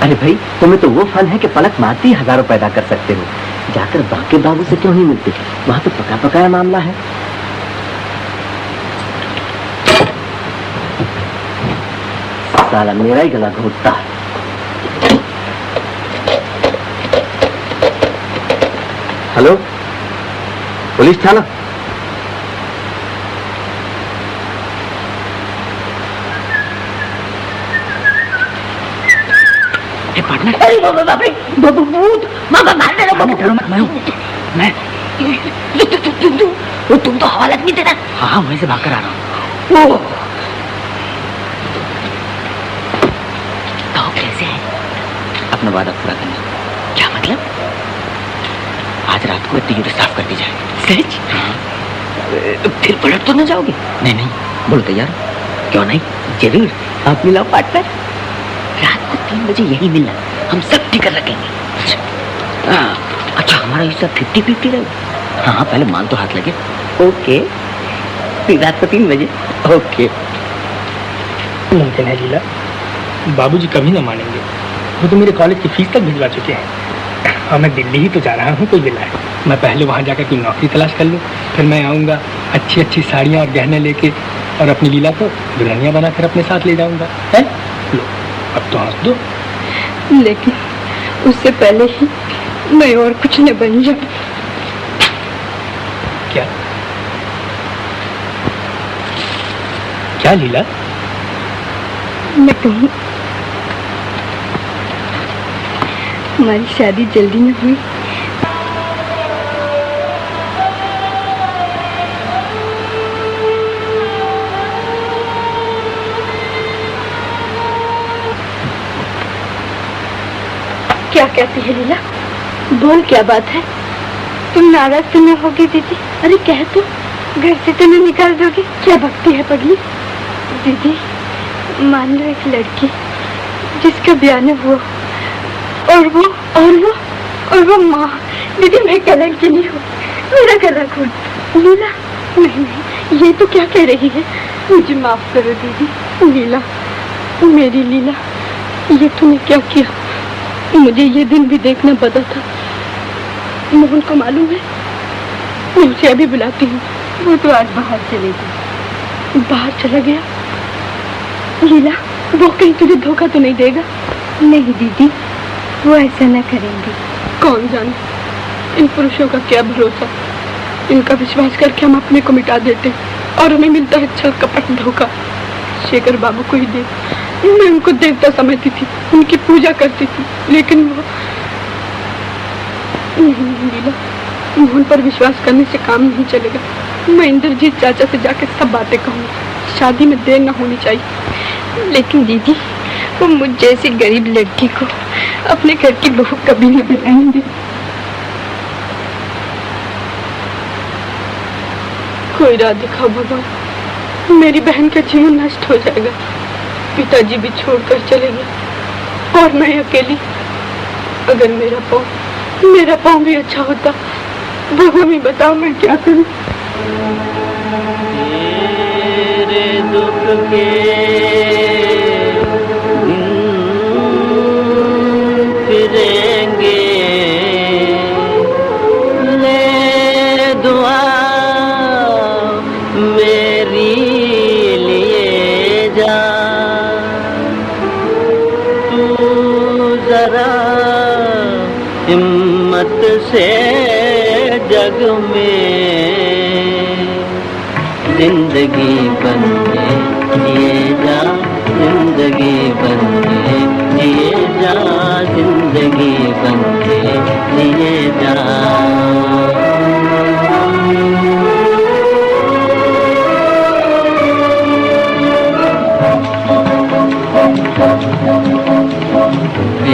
अरे भाई तुम्हें तो वो फन है कि पलक मारती 1000 पैदा कर सकते हो, जाकर बाकी बाबू से क्यों नहीं मिलते? वहां तो पका पकाया मामला है। साला मेरा ही गला घोटता है। हेलो, पुलिस थाना? तुम तो हवालत नहीं देना। हाँ वहीं से भागकर आ रहा हूँ। तो कैसे है? अपना वादा पूरा करना। क्या मतलब? आज रात को तिजोरी साफ कर दी जाए। सच? फिर पलट तो न जाओगे? नहीं नहीं, बोलो तैयार? क्यों नहीं, जरूर। आप मिलाओ पार्टनर। रात को 3 बजे यही मिलना, हम सब टिकट रखेंगे। अच्छा हमारा हिस्सा 50-50 रहेगा? हाँ पहले मान तो हाथ लगे। ओके, फिर रात को 3 बजे। ओके। मुमकिन है लीला, बाबूजी कभी ना मानेंगे। वो तो मेरे कॉलेज की फीस तक भिजवा चुके हैं और मैं दिल्ली ही तो जा रहा हूँ कोई गिला है। मैं पहले वहाँ जाकर कोई नौकरी तलाश कर लूँ, फिर मैं आऊँगा अच्छी अच्छी साड़ियाँ और गहने लेके और अपनी लीला को दुल्हनिया बनाकर अपने साथ ले जाऊँगा। है लो अब तो हंस दो। लेकिन उससे पहले ही मैं और कुछ न बन जाऊं। क्या क्या लीला? मैं कहूँ हमारी शादी जल्दी में हुई। क्या कहती है लीला? बोल क्या बात है? तुम नाराज तो न होगी दीदी? अरे कह तो, घर से तो नहीं निकाल दोगी? क्या भक्ति है पगली? दीदी मान लो एक लड़की जिसका ब्याह न हुआ और वो माँ। दीदी मैं कलंक की नहीं हूँ, मेरा गला घोट। लीला नहीं नहीं, ये तो क्या कह रही है? मुझे माफ करो दीदी। लीला, मेरी लीला, ये तूने क्या किया? मुझे ये दिन भी देखना पड़ा था। मोहन को मालूम है? मैं उसे अभी बुलाती हूँ। वो तो आज बाहर चले गई। बाहर चला गया? लीला वो कहीं तुझे धोखा तो नहीं देगा? नहीं दीदी, वो ऐसा न करेंगे। कौन जाने, इन पुरुषों का क्या भरोसा। इनका विश्वास करके हम अपने को मिटा देते और हमें मिलता है छल कपट धोखा। शेखर बाबू को ही देख, मैं उनको देवता समझती थी, उनकी पूजा करती थी, लेकिन वो नहीं लीला, मोहन पर विश्वास करने से काम नहीं चलेगा। मैं इंद्रजीत चाचा से जाकर सब बातें कहूँगी। शादी में देर न होनी चाहिए। लेकिन दीदी वो मुझ जैसी गरीब लड़की को अपने घर की बहू कभी नहीं बनाएंगे। कोई राह दिखाओ भगवान, मेरी बहन का जीवन नष्ट हो जाएगा। पिताजी भी छोड़कर चले गए और मैं अकेली। अगर मेरा पाँव भी अच्छा होता, भगवान ही बताओ मैं क्या करूं। तेरे दुख के दिन फिरेंगे, ले दुआ मेरी लिए जा। तू जरा हिम्मत से जग में जिंदगी बन के जिए जा, जिंदगी बन के जिए जा, जिंदगी बन के जिए जा।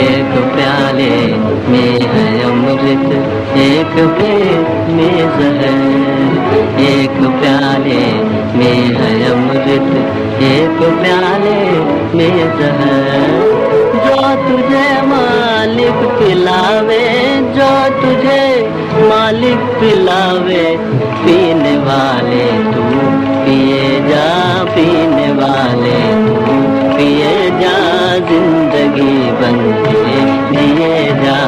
एक प्याले में है अमृत, एक पेट में जहर। एक प्याले में है अमृत, एक प्याले में जहर। जो तुझे मालिक पिलावे, जो तुझे मालिक पिलावे, पीने वाले तू पिए जा, पीने वाले तू पिए जा, जिंदगी बन के जिए जा।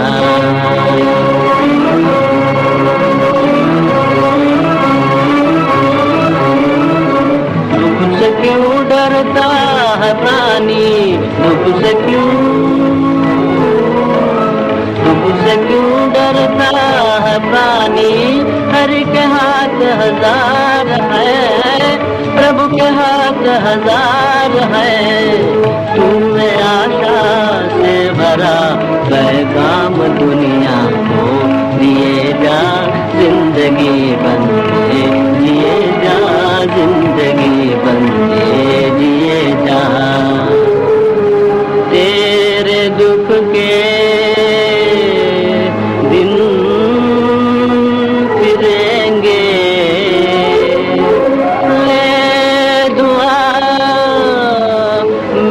दुख से क्यों डरता है प्राणी, दुख से क्यों डरता है प्राणी। हरि के हाथ हजार है, प्रभु के हाथ हजार है। तूने आशा से भरा पैगाम दुनिया को दिए जा, जिंदगी बन के जिए जा, जिंदगी बन के जिए जा। तेरे दुख के दिन फिरेंगे, ले दुआ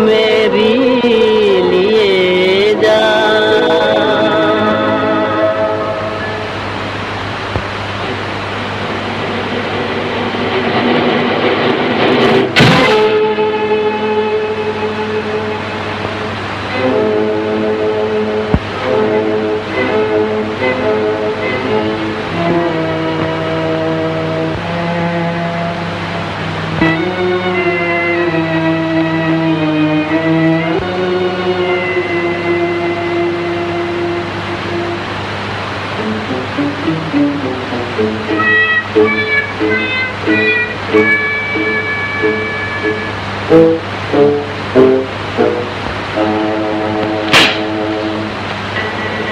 मेरी लिए जा।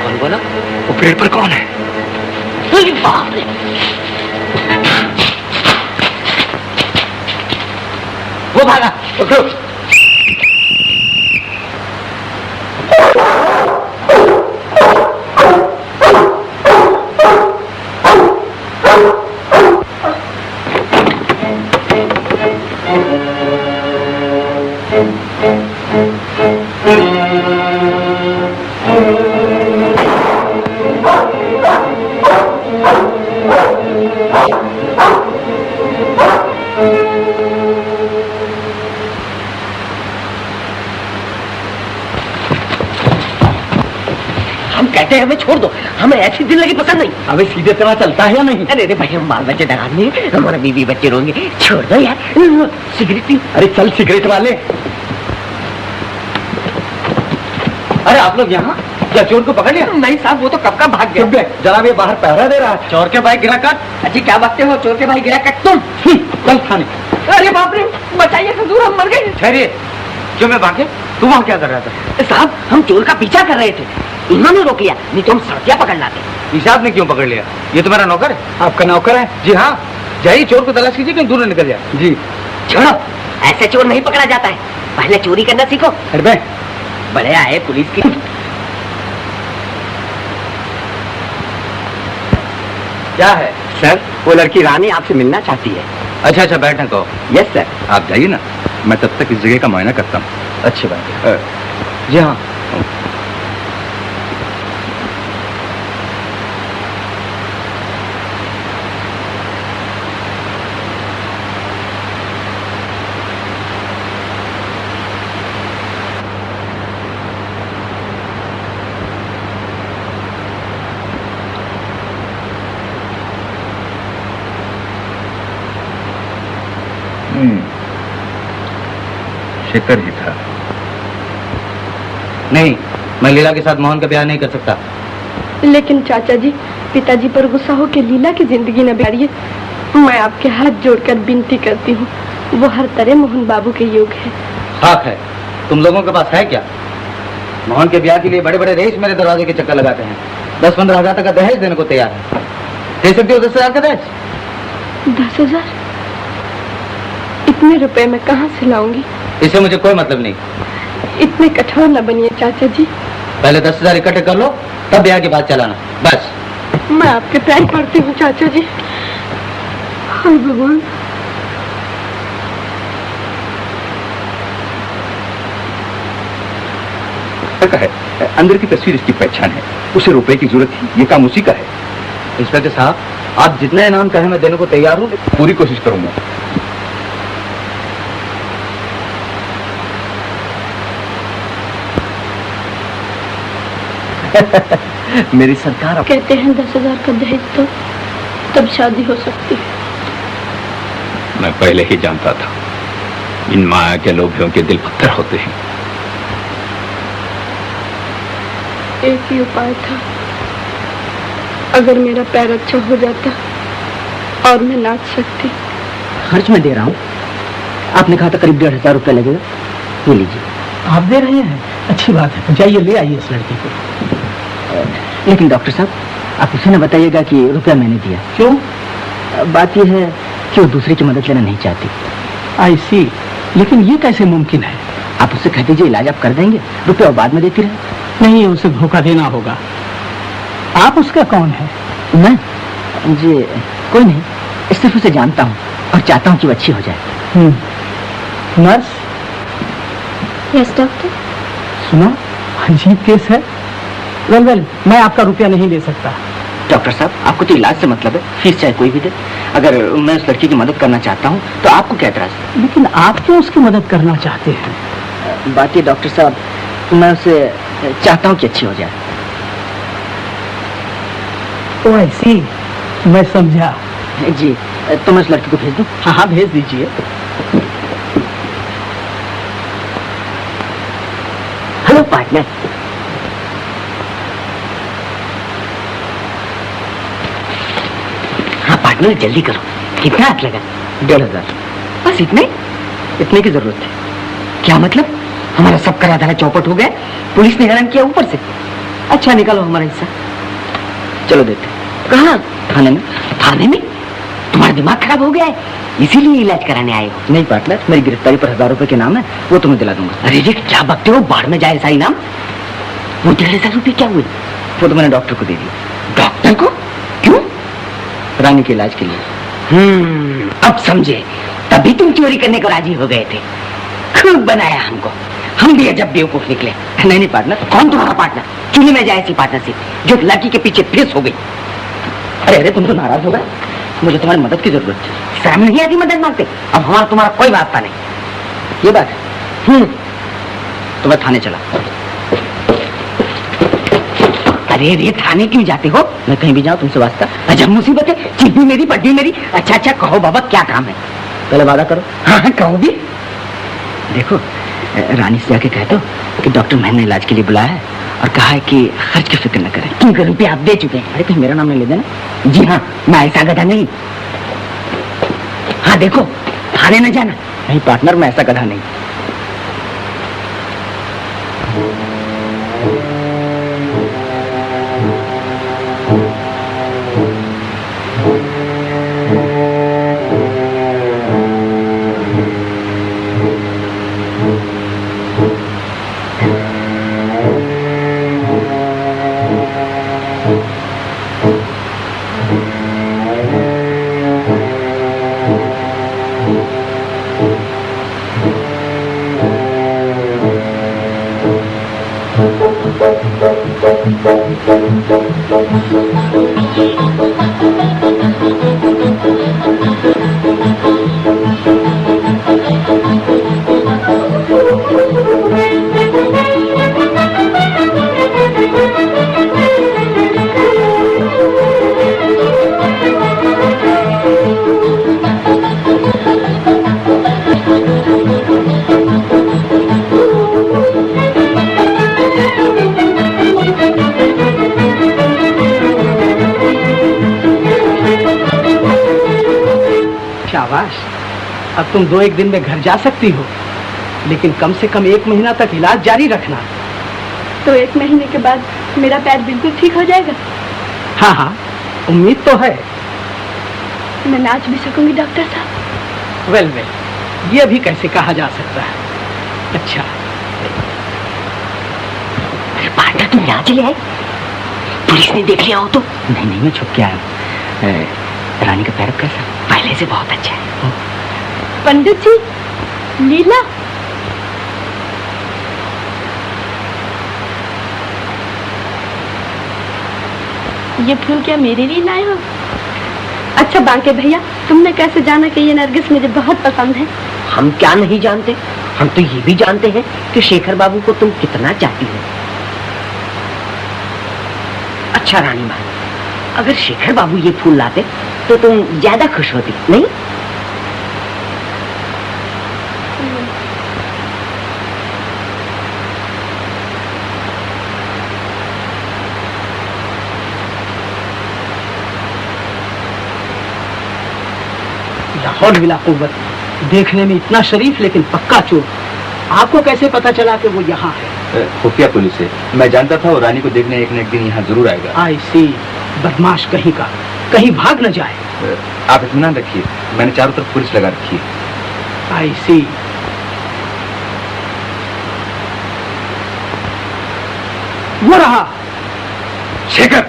कौन बोला? वो पेड़ पर कौन है? अरे बाप रे, वो भागा। पकड़ो। कहते हैं हमें छोड़ दो, हमें ऐसी जिंदगी पसंद नहीं। अबे सीधे तरह चलता है या नहीं? अरे अरे भाई, हम बाल बच्चे डराने, हमारा बीवी बच्चे रोंगे, छोड़ दो यार। Cigarette P. अरे चल सिगरेट वाले। अरे आप लोग यहाँ? क्या चोर को पकड़ लिया? नहीं साहब, वो तो कब का भाग गया। जनाब ये बाहर पहरा दे रहा है। चोर के भाई गिरा काट। अच्छी क्या बातें हो, चोर के भाई गिरा काट तुम। चल थाने। अरे बाप रे, बचाइए हुजूर, हम मर गए। ठहरिए, क्यों मैं भागे? तू वहाँ क्या कर रहा था? साहब हम चोर का पीछा कर रहे थे, इन्होंने रोक लिया, नहीं तो हम सड़कियाँ पकड़ लाते। निषाद ने क्यों पकड़ लिया? ये तो मेरा नौकर है। आपका नौकर है? जी हाँ, जाइए चोर को तलाश कीजिए, कहीं दूर न निकल जाए। जी। छोड़ो, ऐसे चोर नहीं पकड़ा जाता है, पहले चोरी करना सीखो। अरे बड़े आए पुलिस की। क्या है? सर वो लड़की रानी आपसे मिलना चाहती है। अच्छा अच्छा, बैठने को। Yes sir. आप जाइए ना, मैं तब तक इस जगह का मुआयना करता हूँ। अच्छी बात है। जी हाँ। शेखर ही था। नहीं, मैं लीला के साथ मोहन का ब्याह नहीं कर सकता। लेकिन चाचा जी, पिताजी पर गुस्सा हो के लीला की जिंदगी न बिगाड़िए। मैं आपके हाथ जोड़कर विनती करती हूँ, वो हर तरह मोहन बाबू के योग है। खाक है, तुम लोगों के पास है क्या? मोहन के ब्याह के लिए बड़े बड़े रईस मेरे दरवाजे के चक्कर लगाते हैं। 10-15 हजार तक का दहेज देने को तैयार है। दे सकते हो 10 हजार का दहेज? 10,000? इतने रुपए मैं कहाँ से लाऊंगी? इससे मुझे कोई मतलब नहीं। इतने कठोर न बनिए चाचा जी। पहले 10,000 इकट्ठे कर लो, तब ब्याह की बात चलाना, बस। मैं आपके पैर पड़ती हूँ चाचा जी। हाय भगवान। है, अंदर की तस्वीर इसकी पहचान है, उसे रुपए की जरूरत थी, ये काम उसी का है। इंस्पेक्टर साहब, आप जितना इनाम कहें मैं देने को तैयार हूँ। पूरी कोशिश करूंगा। मेरी सरकार कहते हैं 10,000 का दहेज तो तब शादी हो सकती है। मैं पहले ही जानता था, इन माया के लोभियों के दिल पत्थर होते हैं। एक ही उपाय था, अगर मेरा पैर अच्छा हो जाता और मैं नाच सकती। खर्च में दे रहा हूँ, आपने कहा था करीब 1,500 रुपये लगेगा, ये लीजिए। आप दे रहे हैं? अच्छी बात है, जाइए ले आइए इस लड़की को। लेकिन डॉक्टर साहब, आप उसे न बताइएगा कि रुपया मैंने दिया। क्यों? बात यह है कि वो दूसरे की मदद लेना नहीं चाहती। आई सी, लेकिन ये कैसे मुमकिन है? आप उससे कह दीजिए इलाज आप कर देंगे, रुपया बाद में देती रहे। नहीं, उसे धोखा देना होगा। आप उसका कौन है? मैं जी कोई नहीं, सिर्फ उसे जानता हूँ और चाहता हूँ कि वो अच्छी हो जाए। नर्स? Yes doctor. सुना, अजीब केस है। वेल, मैं आपका रुपया नहीं ले सकता। डॉक्टर साहब, आपको तो इलाज से मतलब है, फीस चाहे कोई भी दे। अगर मैं उस लड़की की मदद करना चाहता हूँ तो आपको क्या एतराज? लेकिन आप क्यों उसकी मदद करना चाहते हैं? बात ये डॉक्टर साहब, मैं उसे चाहता हूँ कि अच्छी हो जाए। ओ आई सी, मैं समझा। जी, तो मैं उस लड़की को भेज दूँ? हाँ, भेज दीजिए। Hello partner. हाँ पार्टनर, जल्दी करो। कितना हाथ लगा? 1,500। बस इतने की जरूरत थी। क्या मतलब? हमारा सब करा धरा चौपट हो गया, पुलिस ने हैरान किया ऊपर से। अच्छा, निकालो हमारा हिस्सा। चलो देते। कहाँ? थाने में। थाने में? तुम्हारा दिमाग खराब हो गया है, इसीलिए इलाज कराने आए हो? नहीं पार्टनर, मेरी गिरफ्तारी पर 1,000 रुपए के नाम है, वो तुम्हें दिला दूंगा। अरे रे, क्या बकते हो, बाढ़ में जाए ऐसा इनाम। वो 1,500 रुपये क्या हुए? वो तो मैंने डॉक्टर को दे दिया। डॉक्टर को? क्यों? रानी के इलाज के लिए। अब समझे, तभी तुम चोरी करने को राजी हो गए थे। खूब बनाया हमको, हम भी अजब बेवकूफ निकले। नहीं पार्टनर। कौन तुम्हारा पार्टनर? चुनी में जाए ऐसी पार्टनरशिप जो लड़की के पीछे फेस हो गई। अरे तुम तो नाराज हो गए, मुझे तुम्हारी मदद की जरूरत थी। शर्म नहीं आती मदद मांगते? अब हमारा तुम्हारा कोई वास्ता नहीं। ये बात है। तो मैं थाने चला। अरे रे, थाने क्यों जाते हो? मैं कहीं भी जाऊँ तुमसे वास्ता? अजब मुसीबत है, चिट्ठी मेरी पड्डी मेरी। अच्छा कहो बाबा, क्या काम है? पहले वादा करो। हाँ, कहो भी। देखो, रानी से जाके कह दो कि डॉक्टर मैंने इलाज के लिए बुलाया है और कहा है कि खर्च की फिक्र न करें। क्योंकि रुपये आप दे चुके हैं। अरे कहीं मेरा नाम नहीं ले देना। जी हाँ, मैं ऐसा गधा नहीं। हाँ देखो, थाने न जाना। नहीं पार्टनर, मैं ऐसा गधा नहीं। अब तुम 2-1 दिन में घर जा सकती हो, लेकिन कम से कम 1 महीना तक इलाज जारी रखना। तो 1 महीने के बाद मेरा पैर बिल्कुल ठीक हो जाएगा? हाँ हाँ, उम्मीद तो है। मैं नाच भी सकूंगी डॉक्टर साहब? वेल वेल, ये भी कैसे कहा जा सकता है। अच्छा पार्टनर, तुम यहाँ चले आए? पुलिस ने देख लिया हो तो? नहीं नहीं, मैं छुप के आया हूँ। रानी का पैर अब कैसा? पहले से बहुत अच्छा है। पंडित जी, लीला। ये फूल क्या मेरे लिए लाए हो? अच्छा बांके भैया, तुमने कैसे जाना कि ये नरगिस मुझे बहुत पसंद है? हम क्या नहीं जानते, हम तो ये भी जानते हैं कि शेखर बाबू को तुम कितना चाहती हो। अच्छा रानी माँ, अगर शेखर बाबू ये फूल लाते तो तुम ज्यादा खुश होती, नहीं? लाहौल विला कुव्वत, देखने में इतना शरीफ लेकिन पक्का चोर। आपको कैसे पता चला कि वो यहाँ है? खुफिया पुलिस है, मैं जानता था वो रानी को देखने एक न एक दिन यहाँ जरूर आएगा। आई सी, बदमाश कहीं का, कहीं भाग न जाए। आप इत्मीनान रखिए, मैंने चारों तरफ पुलिस लगा रखी है। आई सी। वो रहा शेखर।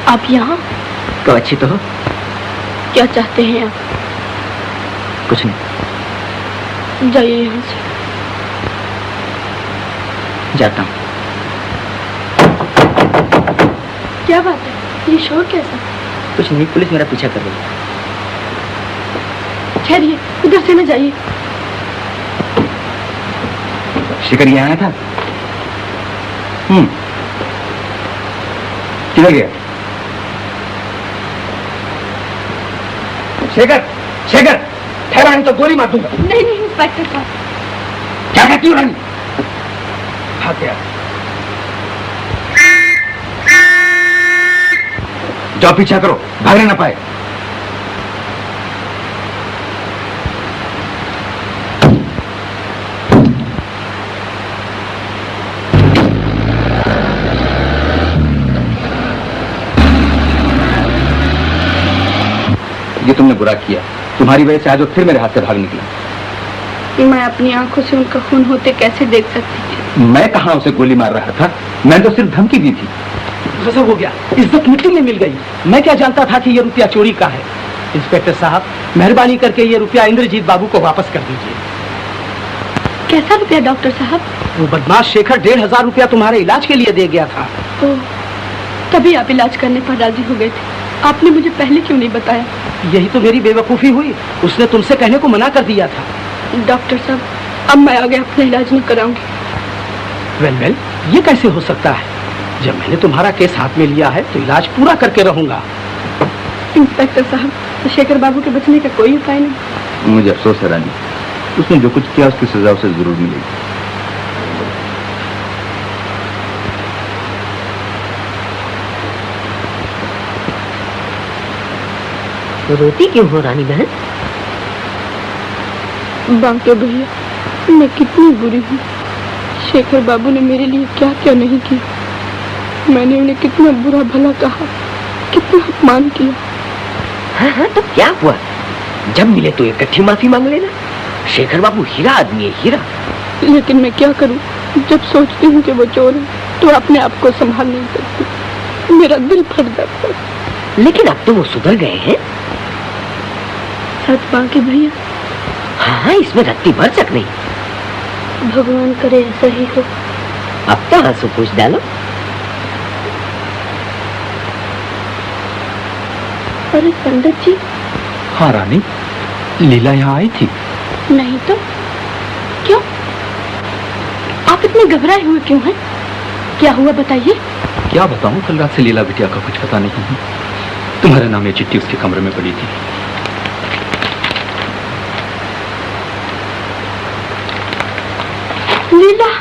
आप यहाँ? तो अच्छी तो हो। क्या चाहते हैं आप? कुछ नहीं। जाइए यहाँ से। जाता हूँ। क्या बात है, ये शोर कैसा? कुछ नहीं, पुलिस मेरा पीछा कर रही है। ठहरिए, उधर से न जाइए। शिकर यहाँ आया था? किधर गया? शेखर, शेखर, ठहरा नहीं तो गोली मार दूंगा। नहीं नहीं इंस्पेक्टर साहब। क्या कहती हो रानी? हाथ गया। जाओ पीछा करो, भागने ना पाए। ये तुमने बुरा किया, तुम्हारी वजह से आज वो फिर मेरे हाथ से भाग निकला। मैं अपनी आंखों से उनका खून होते कैसे देख सकती थी? मैं कहाँ उसे गोली मार रहा था, मैंने तो सिर्फ धमकी दी थी। गजब हो गया, इज्जत मिट्टी में मिल गई। मैं क्या जानता था कि ये रुपया चोरी का है। इंस्पेक्टर साहब, मेहरबानी करके ये रुपया इंद्रजीत बाबू को वापस कर दीजिए। कैसा रुपया डॉक्टर साहब? वो बदमाश शेखर 1500 रुपया तुम्हारे इलाज के लिए दे गया था। ओह, तभी आप इलाज करने पर राजी हो गए थे। आपने मुझे पहले क्यों नहीं बताया? यही तो मेरी बेवकूफी हुई, उसने तुमसे कहने को मना कर दिया था। डॉक्टर साहब, अब मैं आगे अपना इलाज नहीं कराऊंगी। वेल वेल, ये कैसे हो सकता है? जब मैंने तुम्हारा केस हाथ में लिया है तो इलाज पूरा करके रहूंगा। इंस्पेक्टर साहब, तो शेखर बाबू के बचने का कोई उपाय नहीं? मुझे अफसोस है रानी, उसने जो कुछ किया उसकी सजा उसे जरूर मिलेगी। रोती क्यों हो रानी बहन? बांके भैया, मैं कितनी बुरी हूँ। शेखर बाबू ने मेरे लिए क्या क्या नहीं किया। मैंने उन्हें कितना बुरा भला कहा, कितना अपमान किया। हाँ हाँ, तो क्या हुआ? जब मिले तो इकट्ठी माफी मांग लेना। शेखर बाबू हीरा आदमी है, हीरा। लेकिन मैं क्या करूं? जब सोचती हूँ कि वो चोर है तो अपने आप को संभाल नहीं सकती। मेरा दिल फट जाता है। लेकिन अब तो वो सुधर गए हैं। सच बाकी भैया। हाँ, इसमें रत्ती भर सक नहीं। भगवान करे ऐसा ही हो। अब तो आंसू पूछ डालो। अरे पंडित जी। हाँ रानी, लीला यहाँ आई थी? नहीं तो क्यों? आप इतने घबराए हुए क्यों हैं? क्या हुआ बताइए। क्या बताऊं, कल रात से लीला बिटिया का कुछ पता नहीं है। तुम्हारे नाम ये चिट्ठी उसके कमरे में पड़ी थी। लीला।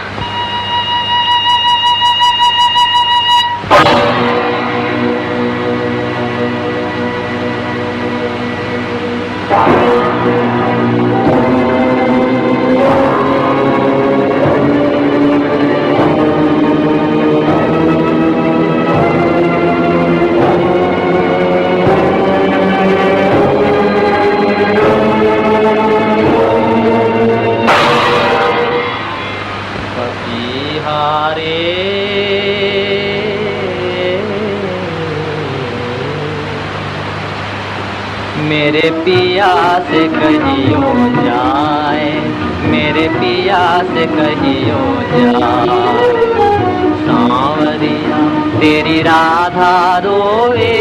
मेरे पिया से कहियो जाए, मेरे पिया से कहियो जाए, सांवरिया तेरी राधा रोए,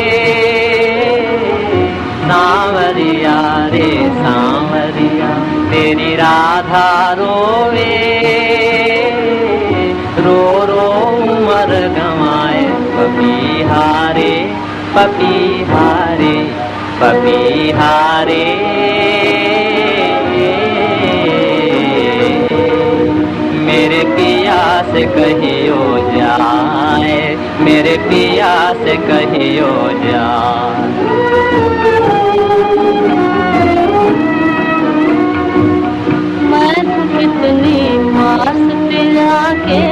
सांवरिया रे सांवरिया तेरी राधा रोए, रो रो उमर गंवाए, पपीहारे पपीहारे पपीहारे। मेरे पिया से कहियो जाए, मेरे पिया से कहियो जाए। मैं तो कितनी पास पिया के,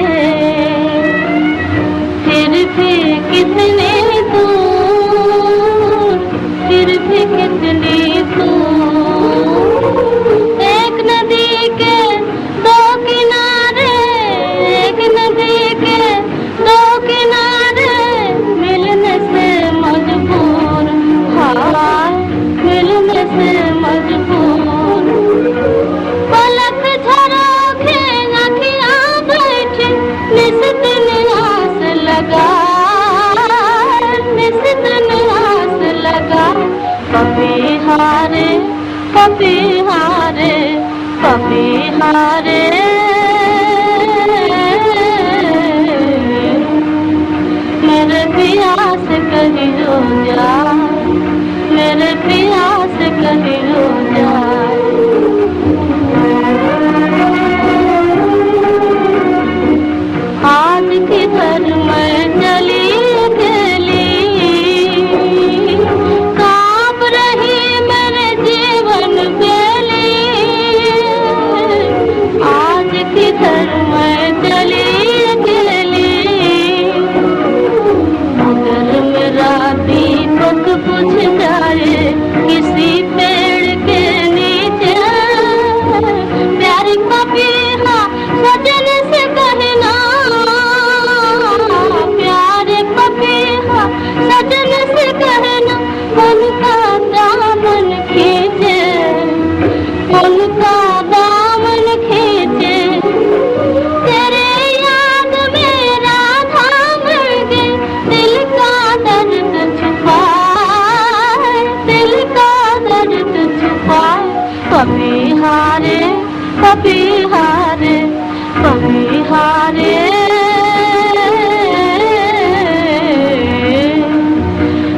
फिर भी कितने फिर भी कितनी दूर। एक नदी के दो किनारे, एक नदी के दो किनारे, मिलने से मजबूर, हाँ मिलने से मजबूर। पलक झरोखे आँखियाँ बैठी, निस दिन आस लगा, निस दिन आस लगा। पपीहारे पपीहारे पपीहारे। मेरे पिया से कहियो जाए, मेरे पिया से कहियो जाए। आज किधर मैं चली अकेली, कांप रही मेरे जीवन बेली। आज किधर मैं चली अकेली, अगर मेरा दीपक बुझ जाए किसी पेड़ के नीचे, प्यारी पपीहा सजन से कहना, प्यारे पपीहा सजन से कहना, उनका दामन खींचे, उनका दामन खींचे। तेरे याद में राधा मर गई, दिल का दर्द छुपाए, दिल का दर्द छुपाए। पपीहारे पपीहारे पपीहारे।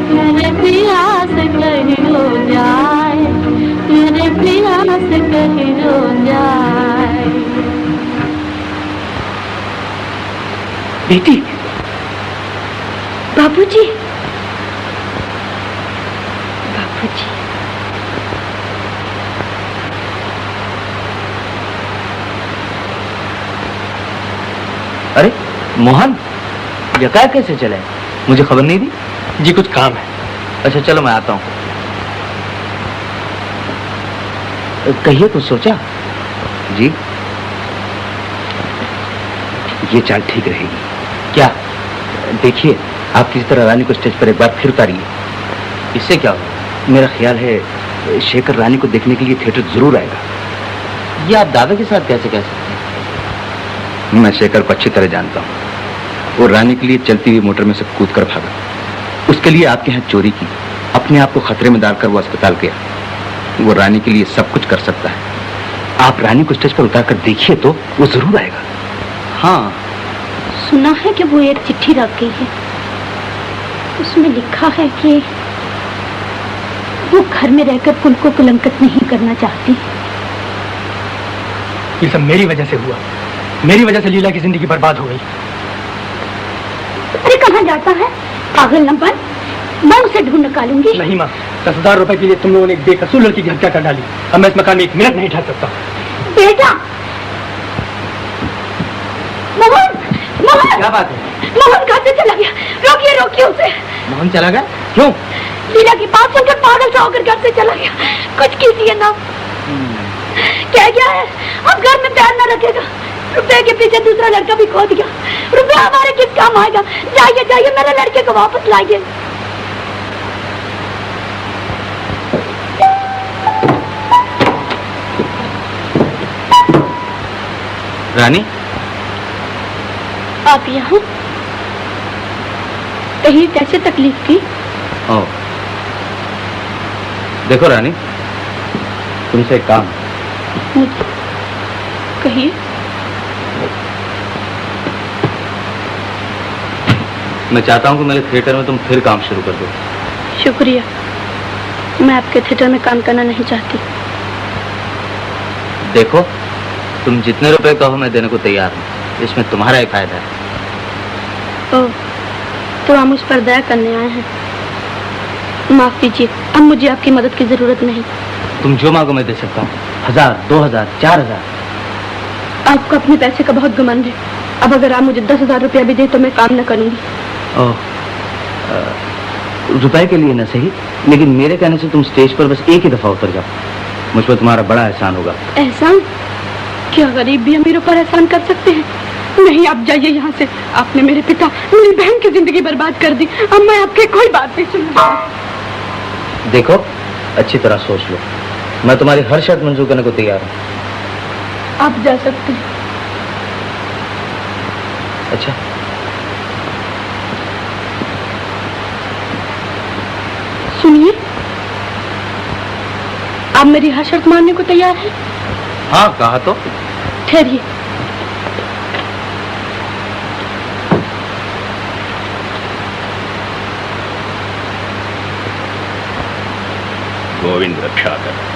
मेरे पिया से कहियो जाए, मेरे पिया से कहियो जाए। बेटी। बाबूजी, बाबूजी। अरे मोहन, यकार कैसे चले? मुझे खबर नहीं दी? जी कुछ काम है। अच्छा चलो मैं आता हूँ। कहिए कुछ सोचा? जी, ये चाल ठीक रहेगी। क्या? देखिए, आप किसी तरह रानी को स्टेज पर एक बार फिर उतारिए। इससे क्या होगा? मेरा ख्याल है शेखर रानी को देखने के लिए थिएटर जरूर आएगा। ये आप दावे के साथ कैसे कह सकते हैं? मैं शेखर को अच्छी तरह जानता हूँ। वो रानी के लिए चलती हुई मोटर में से कूद कर भागा। उसके लिए आपके यहाँ चोरी की, अपने आप को खतरे में डालकर वो अस्पताल गया। वो रानी के लिए सब कुछ कर सकता है। आप रानी को स्टेज पर उतार कर देखिए तो वो जरूर आएगा। हाँ, सुना है कि वो एक चिट्ठी रख गई है। उसमें लिखा है कि वो घर में रहकर कुल को कलंकित नहीं करना चाहती। ये सब मेरी वजह से हुआ। मेरी वजह से लीला की जिंदगी बर्बाद हो गई। अरे कहाँ जाता है पागल न बन, मैं उसे ढूंढ निकालूंगी। नहीं माँ, 10,000 रुपए के लिए तुम लोगों ने एक बेकसूर लड़की की हत्या कर डाली। अब मैं इस मकान में 1 मिनट नहीं ठहर सकता। बेटा, मोहन, मोहन, क्या बात है? मोहन कहाँ से चला गया? रोकिए रोकिए उसे। मोहन चला गया? क्यों? लीला की बात सुनकर पागल सा होकर घर से चला गया। कुछ कीजिए ना। क्या गया है? अब घर में पैर न रखेगा। रुपए के पीछे दूसरा लड़का भी खो दिया। रुपया हमारे किस काम आएगा? जाइए जाइए, मेरे लड़के को वापस लाइए। रानी, आप यहाँ? कहीं कैसे तकलीफ की? ओ, देखो रानी, तुमसे एक काम। कहिए। मैं चाहता हूँ कि मेरे थिएटर में तुम फिर काम शुरू कर दो। शुक्रिया, मैं आपके थिएटर में काम करना नहीं चाहती। देखो, तुम जितने रुपए कहो मैं देने को तैयार हूँ। इसमें तुम्हारा ही फायदा है। ओह, तो आप मुझ पर दया करने आए हैं। माफ कीजिए, अब मुझे आपकी मदद की जरूरत नहीं। तुम जो मांगो मैं दे सकता हूँ। 1000, 2000, 4000। आपको अपने पैसे का बहुत घमंड है। अब अगर आप मुझे 10,000 रुपया भी दे तो मैं काम न करूंगी। ओह, रुपए के लिए न सही, लेकिन मेरे कहने से तुम स्टेज पर बस एक ही दफा उतर जाओ। मुझ पर तुम्हारा बड़ा एहसान होगा। एहसान? क्या गरीब भी अमीरों पर एहसान कर सकते हैं? नहीं, आप जाइए यहाँ से। आपने मेरे पिता, मेरी बहन की जिंदगी बर्बाद कर दी। अब मैं आपकी कोई बात नहीं सुनूंगा। देखो, अच्छी तरह सोच लो। मैं तुम्हारी हर शर्त मंजूर करने को तैयार हूँ। आप जा सकते हैं। अच्छा, सुनिए, आप मेरी हर शर्त मानने को तैयार हैं? हाँ, कहा तो। ठहरिए। गोविंद रक्षा कर।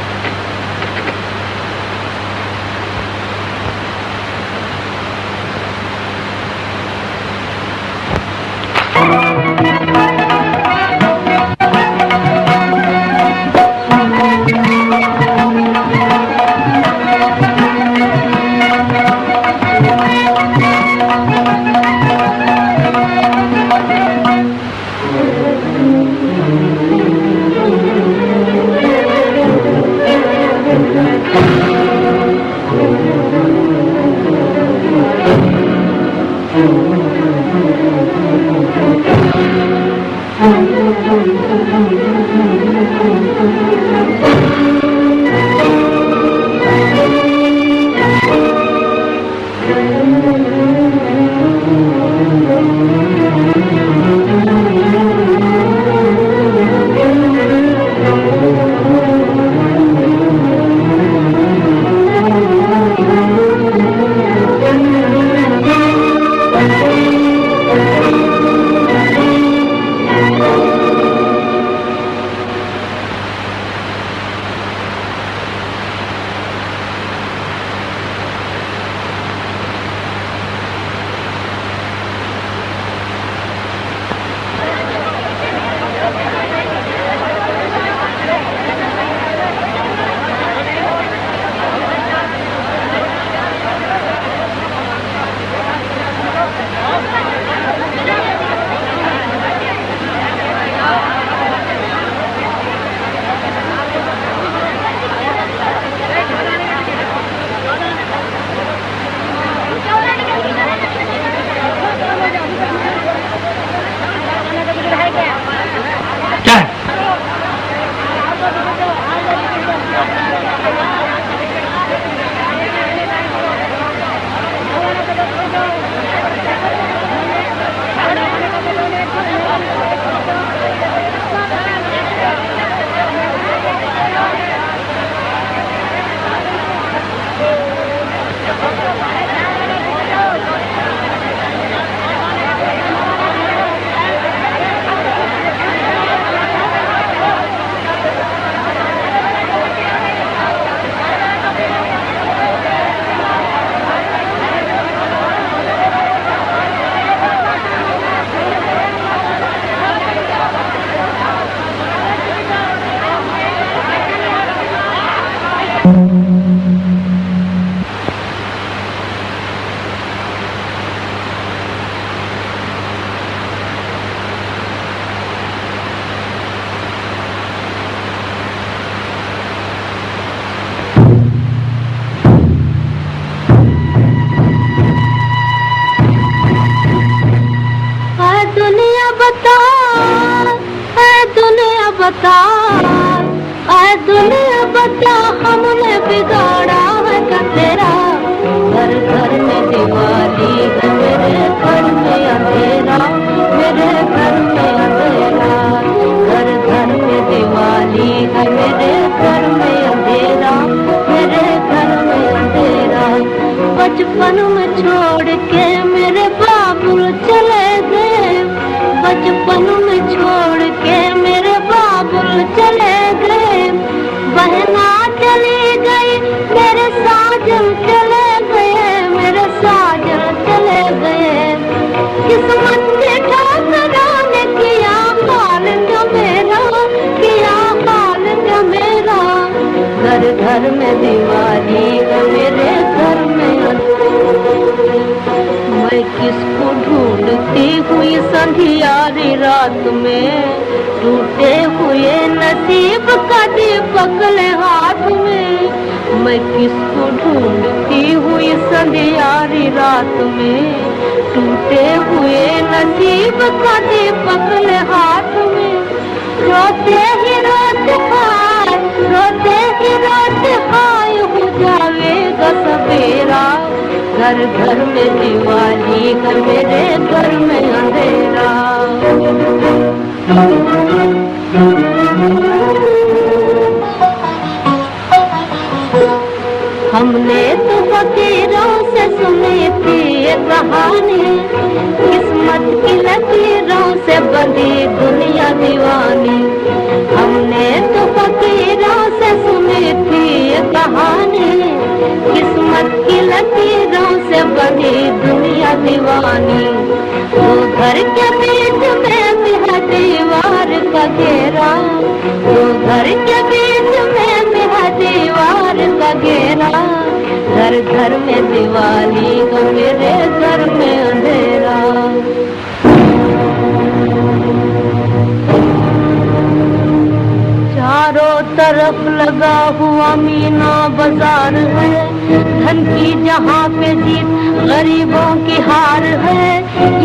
बचपन में छोड़ के मेरे बाबुल चले गए, बचपन में छोड़ के मेरे बाबुल चले गए, बहना चली गई मेरे साजन चले गए, मेरे साजन चले गए। किस्मत के ठोकरों ने किया हाल जो मेरा, किया हाल जो मेरा। घर घर में दिवाली है मेरे घर में, मैं किसको ढूंढती हुई संधियारी रात में, टूटे हुए नसीब का दीपक ले हाथ में, मैं किसको ढूंढती हुई संधियारी रात में, टूटे हुए नसीब का दीपक ले हाथ में। रोते ही रोते हाय, रोते ही रोते हाय हो जाएगा सवेरा। घर घर में दिवाली है मेरे घर में अंधेरा। हमने तो फकीरों से सुनी थी ये कहानी, किस्मत की लकीरों से बंधी दुनिया दीवानी। हमने तो फकीरों से सुनी थी ये कहानी, किस्मत की लकीरों से बंधी दुनिया दीवानी। वो घर के बीच में भी है दीवार का घेरा, वो घर के बीच में भी है दीवार का घेरा। घर घर में दिवाली तो मेरे घर में अंधेरा। चारों तरफ लगा हुआ मीना बाजार है, धन की जहाँ पे जीत गरीबों की हार है।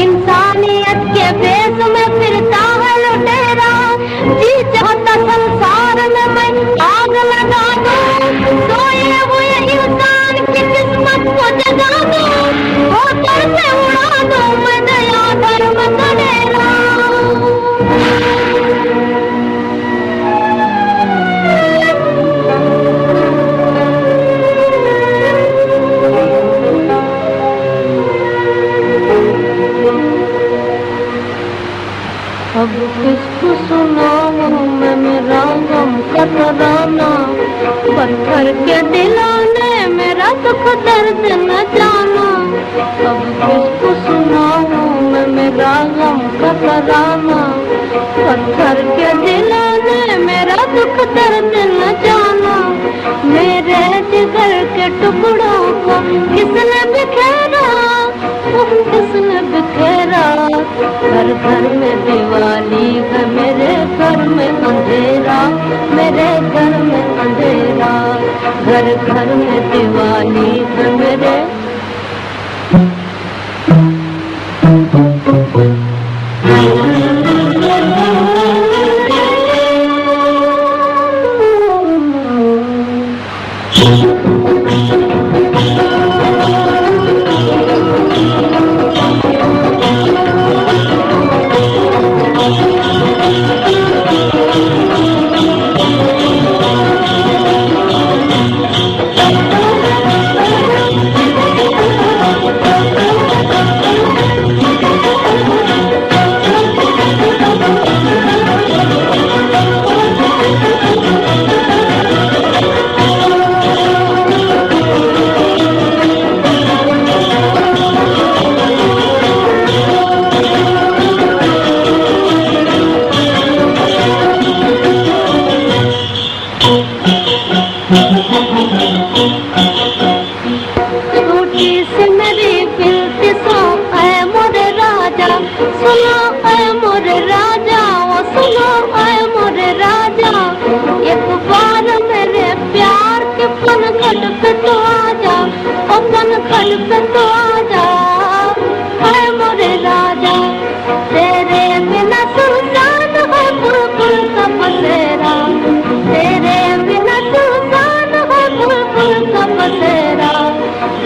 इंसानियत के बेस में फिरता है लुटेरा, जी चाहता संसार में मैं आग लगा दूं, सोए हुए इंसान की किस्मत को जगा दूं, होकर से उड़ा दूं मैं दया धर्म का डेरा। अब किसको सुनाऊं मैं मेरा गम का तराना, पत्थर के दिलों ने मेरा दुख दर्द न जाना। अब किसको सुनाऊं मैं मेरा गम का तराना, पत्थर के दिलों ने मेरा दुख दर्द न जाना। मेरे जिगर के टुकड़ों को किसने बिखेरा, किसने बिखेरा। घर घर में दिवाली है मेरे घर में अंधेरा, मेरे घर में अंधेरा। घर घर में दिवाली है मेरे।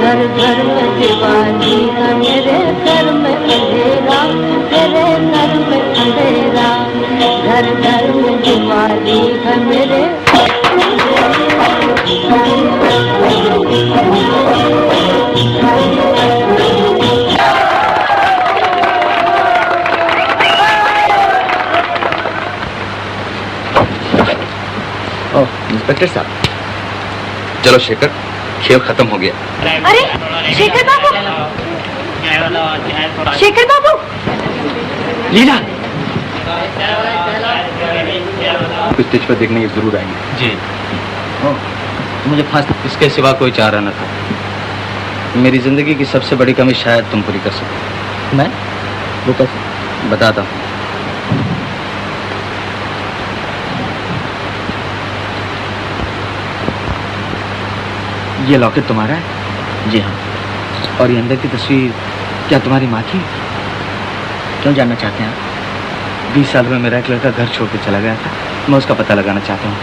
घर घर में दिवाली है मेरे घर में अंधेरा, तेरे घर में अंधेरा। घर घर में दिवाली है मेरे। इंस्पेक्टर साहब। चलो शेखर, खेल खत्म हो गया। अरे शेखर बाबू, शेखर बाबू। लीला स्टेज पर देखने ये जरूर आएंगे। जी। मुझे फांस इसके सिवा कोई चारा न था। मेरी जिंदगी की सबसे बड़ी कमी शायद तुम पूरी कर सको। मैं वो कैसे? बताता हूँ। ये लॉकेट तुम्हारा है? जी हाँ। और ये अंदर की तस्वीर क्या तुम्हारी माँ की? क्यों जानना चाहते हैं आप? 20 साल में मेरा एक लड़का घर छोड़ के चला गया था। मैं उसका पता लगाना चाहता हूँ।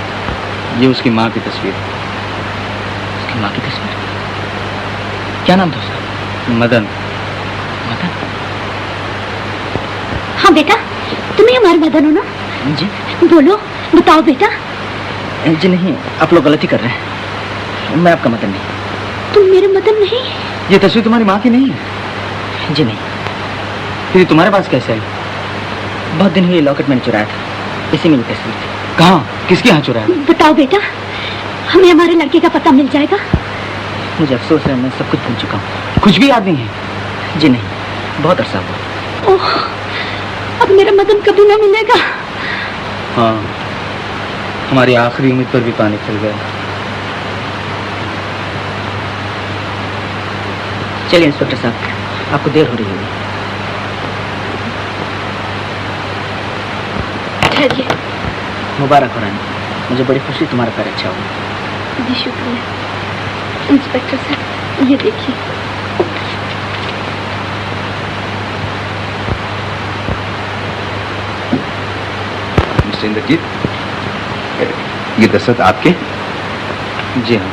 ये उसकी माँ की तस्वीर है। उसकी माँ की तस्वीर? क्या नाम था उसका? मदन। मदन? हाँ बेटा, तुम्हें हमारे मदन हो ना? जी। बोलो, बताओ बेटा। जी नहीं, आप लोग गलती कर रहे हैं। मैं आपका मदन नहीं। तुम मेरे मदन नहीं? ये तस्वीर तुम्हारी माँ की नहीं है? जी नहीं। फिर तुम्हारे पास कैसे आई? बहुत दिन हुए लॉकेट मैंने चुराया था, इसी में ये तस्वीर थी। कहाँ? किसके यहाँ चुराया? बताओ बेटा, हमें हमारे लड़के का पता मिल जाएगा? मुझे अफसोस है, मैं सब कुछ भूल चुका हूँ। कुछ भी याद नहीं है? जी नहीं, बहुत अरसा हुआ। ओह, अब मेरा मदन कभी ना मिलेगा। हाँ, हमारी आखिरी उम्मीद पर भी पानी फिर गया। चलिए इंस्पेक्टर साहब, आपको देर हो रही होगी। ठहरिए। मुबारक हो रानी, मुझे बड़ी खुशी, तुम्हारा पैर अच्छा होगा। जी शुक्रिया। इंस्पेक्टर साहब, ये देखिए। मिस्टर इंद्रजीत, ये दस्तखत आपके? जी हाँ।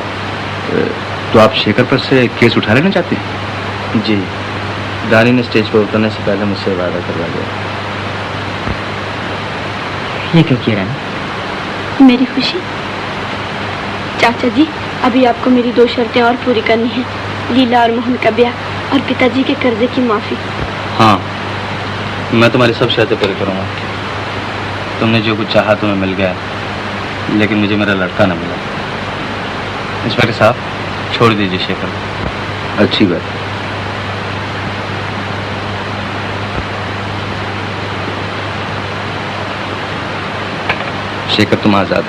तो आप शेखर पर से केस उठा लेना चाहते हैं? जी। रानी ने स्टेज पर उतरने से पहले मुझसे वादा करवा दिया। ये क्यों किया रानी? मेरी खुशी। चाचा जी, अभी आपको मेरी 2 शर्तें और पूरी करनी है। लीला और मोहन का ब्याह और पिताजी के कर्जे की माफी। हाँ, मैं तुम्हारी सब शर्तें पूरी करूंगा। तुमने जो कुछ चाहा तुम्हें मिल गया, लेकिन मुझे मेरा लड़का न मिला। इंस्पेक्टर साहब, छोड़ दीजिए शेखर। अच्छी बात। शेखर, तुम आजाद।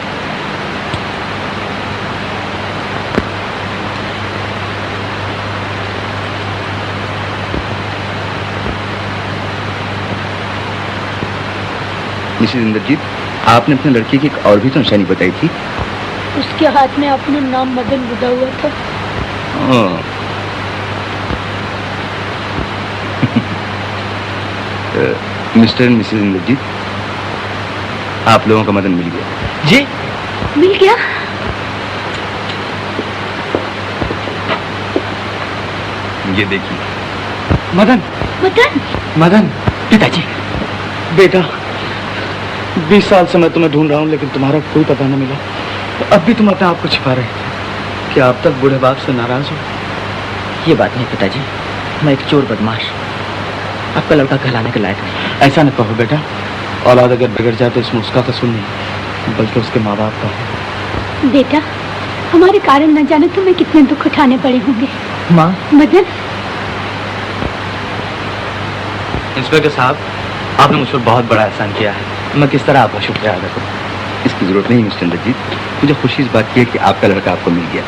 मिसेस इंद्रजीत, आपने अपने लड़के की एक और भी तो निशानी बताई थी। उसके हाथ में अपना नाम मदन गुदा हुआ था। मिस्टर एंड मिसेस इंद्रजीत, आप लोगों का मदन मिल गया। जी? मिल गया? ये देखिए। मदन। मदन? मदन, पिताजी। बेटा, 20 साल से मैं तुम्हें ढूंढ रहा हूँ, लेकिन तुम्हारा कोई पता न मिला। अब भी तुम अपने आप को छिपा रहे। क्या आप तक बूढ़े बाप से नाराज हो? ये बात नहीं पिताजी, मैं एक चोर बदमाश, आपका लड़का कहलाने के लायक नहीं। ऐसा न कहो बेटा, औलाद अगर बिगड़ जाए तो इसमें उसका कसूर नहीं, बल्कि उसके माँ बाप का है। बेटा, हमारे कारण न जाने तुम्हें कितने दुख उठाने पड़े होंगे। माँ। मदन। इंस्पेक्टर साहब, आपने मुझ पर बहुत बड़ा एहसान किया है। मैं किस तरह आपका शुक्रिया अदा करूँ? इसकी जरूरत नहीं मिस्टर इंद्रजीत। मुझे खुशी इस बात की है कि आपका लड़का आपको मिल गया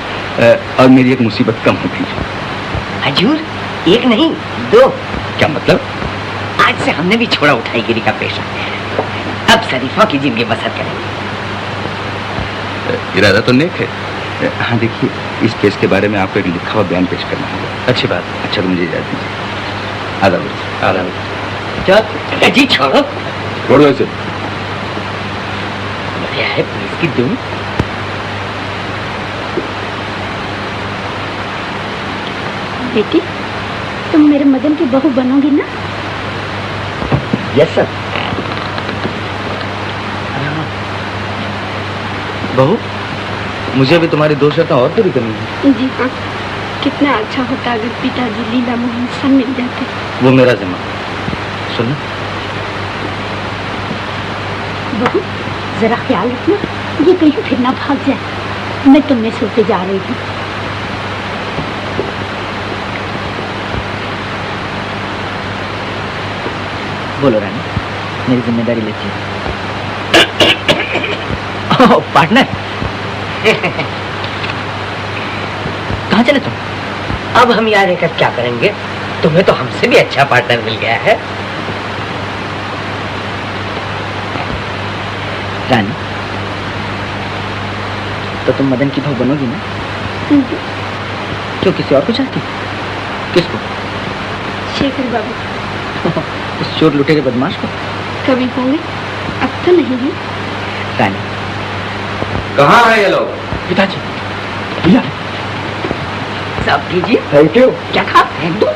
और मेरी एक मुसीबत कम हो गई। हजूर, एक नहीं 2। क्या मतलब? आज से हमने भी छोड़ा उठाईगिरी का पेशा। अब शरीफों की जिंदगी बसर करेंगे। इरादा तो नेक है। हाँ देखिए, इस केस के बारे में आपको एक लिखा हुआ बयान पेश करना होगा। अच्छी बात। अच्छा तो मुझे इजाजत दीजिए। आदाब। आदाब। चल जी, छोड़ो छोड़ो इसे। बढ़िया है पुलिस की धूम। बेटी, तुम मेरे मदन की बहू बनोगी ना? Yes sir. बहू, मुझे भी तुम्हारी 2 शर्तें और पूरी करनी है। जी हाँ। कितना अच्छा होता अगर पिताजी लीला मोहन सब मिल जाते। वो मेरा जिम्मा। सुनो, बहू, जरा ख्याल रखना, ये कहीं फिर ना भाग जाए। मैं तुमने सोते जा रही थी। बोलो रानी, मेरी जिम्मेदारी लेती हो। पार्टनर कहाँ चले तुम? अब हम यहाँ रहकर क्या करेंगे? तुम्हें तो हमसे भी अच्छा पार्टनर मिल गया है। रानी, तो तुम मदन की बहू बनोगी ना? क्यों, किसी और को चाहती? किसको? शेखर बाबू। उस चोर लुटेरे बदमाश को? कभी होंगे, अब तो नहीं है। रानी, कहाँ है ये लोग? पिताजी, भैया, सब कीजिए। Thank you. क्या खा?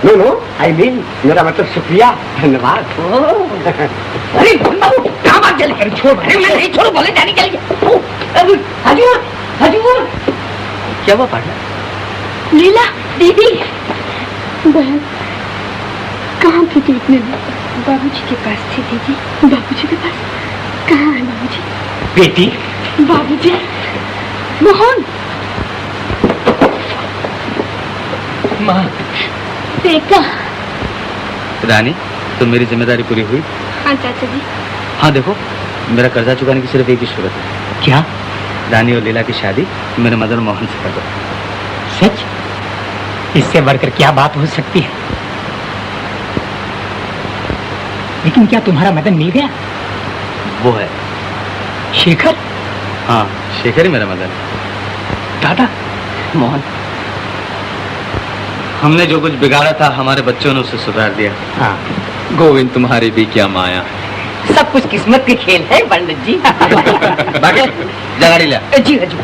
नो नो, आई मीन मेरा मतलब शुक्रिया, धन्यवाद। अरे बाबू, कहाँ बात चले? अरे छोड़, अरे मैं नहीं छोड़ू, बोले जाने के लिए। हजूर, हजूर। क्या हुआ पार्टनर? लीला दीदी, बहन कहाँ थी तू इतने दिन? बाबूजी के पास थी दीदी। बाबूजी के पास? कहाँ है बाबूजी? बेटी, बाबूजी, मोहन। माँ, बेटा। रानी, तो मेरी जिम्मेदारी पूरी हुई? हाँ चाचा जी। हाँ देखो, मेरा कर्जा चुकाने की सिर्फ एक ही सूरत है। क्या? रानी और लीला की शादी मेरे मदन मोहन से कर दो। सच? इससे बढ़कर क्या बात हो सकती है? लेकिन क्या तुम्हारा मदन मिल गया? वो है शेखर? हाँ, शेखर ही मेरा मदन। दादा, मोहन, हमने जो कुछ बिगाड़ा था हमारे बच्चों ने उसे सुधार दिया। हाँ, गोविंद, तुम्हारी भी क्या माया। सब कुछ किस्मत के खेल है पंडित जी। बाकी जा गाड़ी ले। जी हजूर।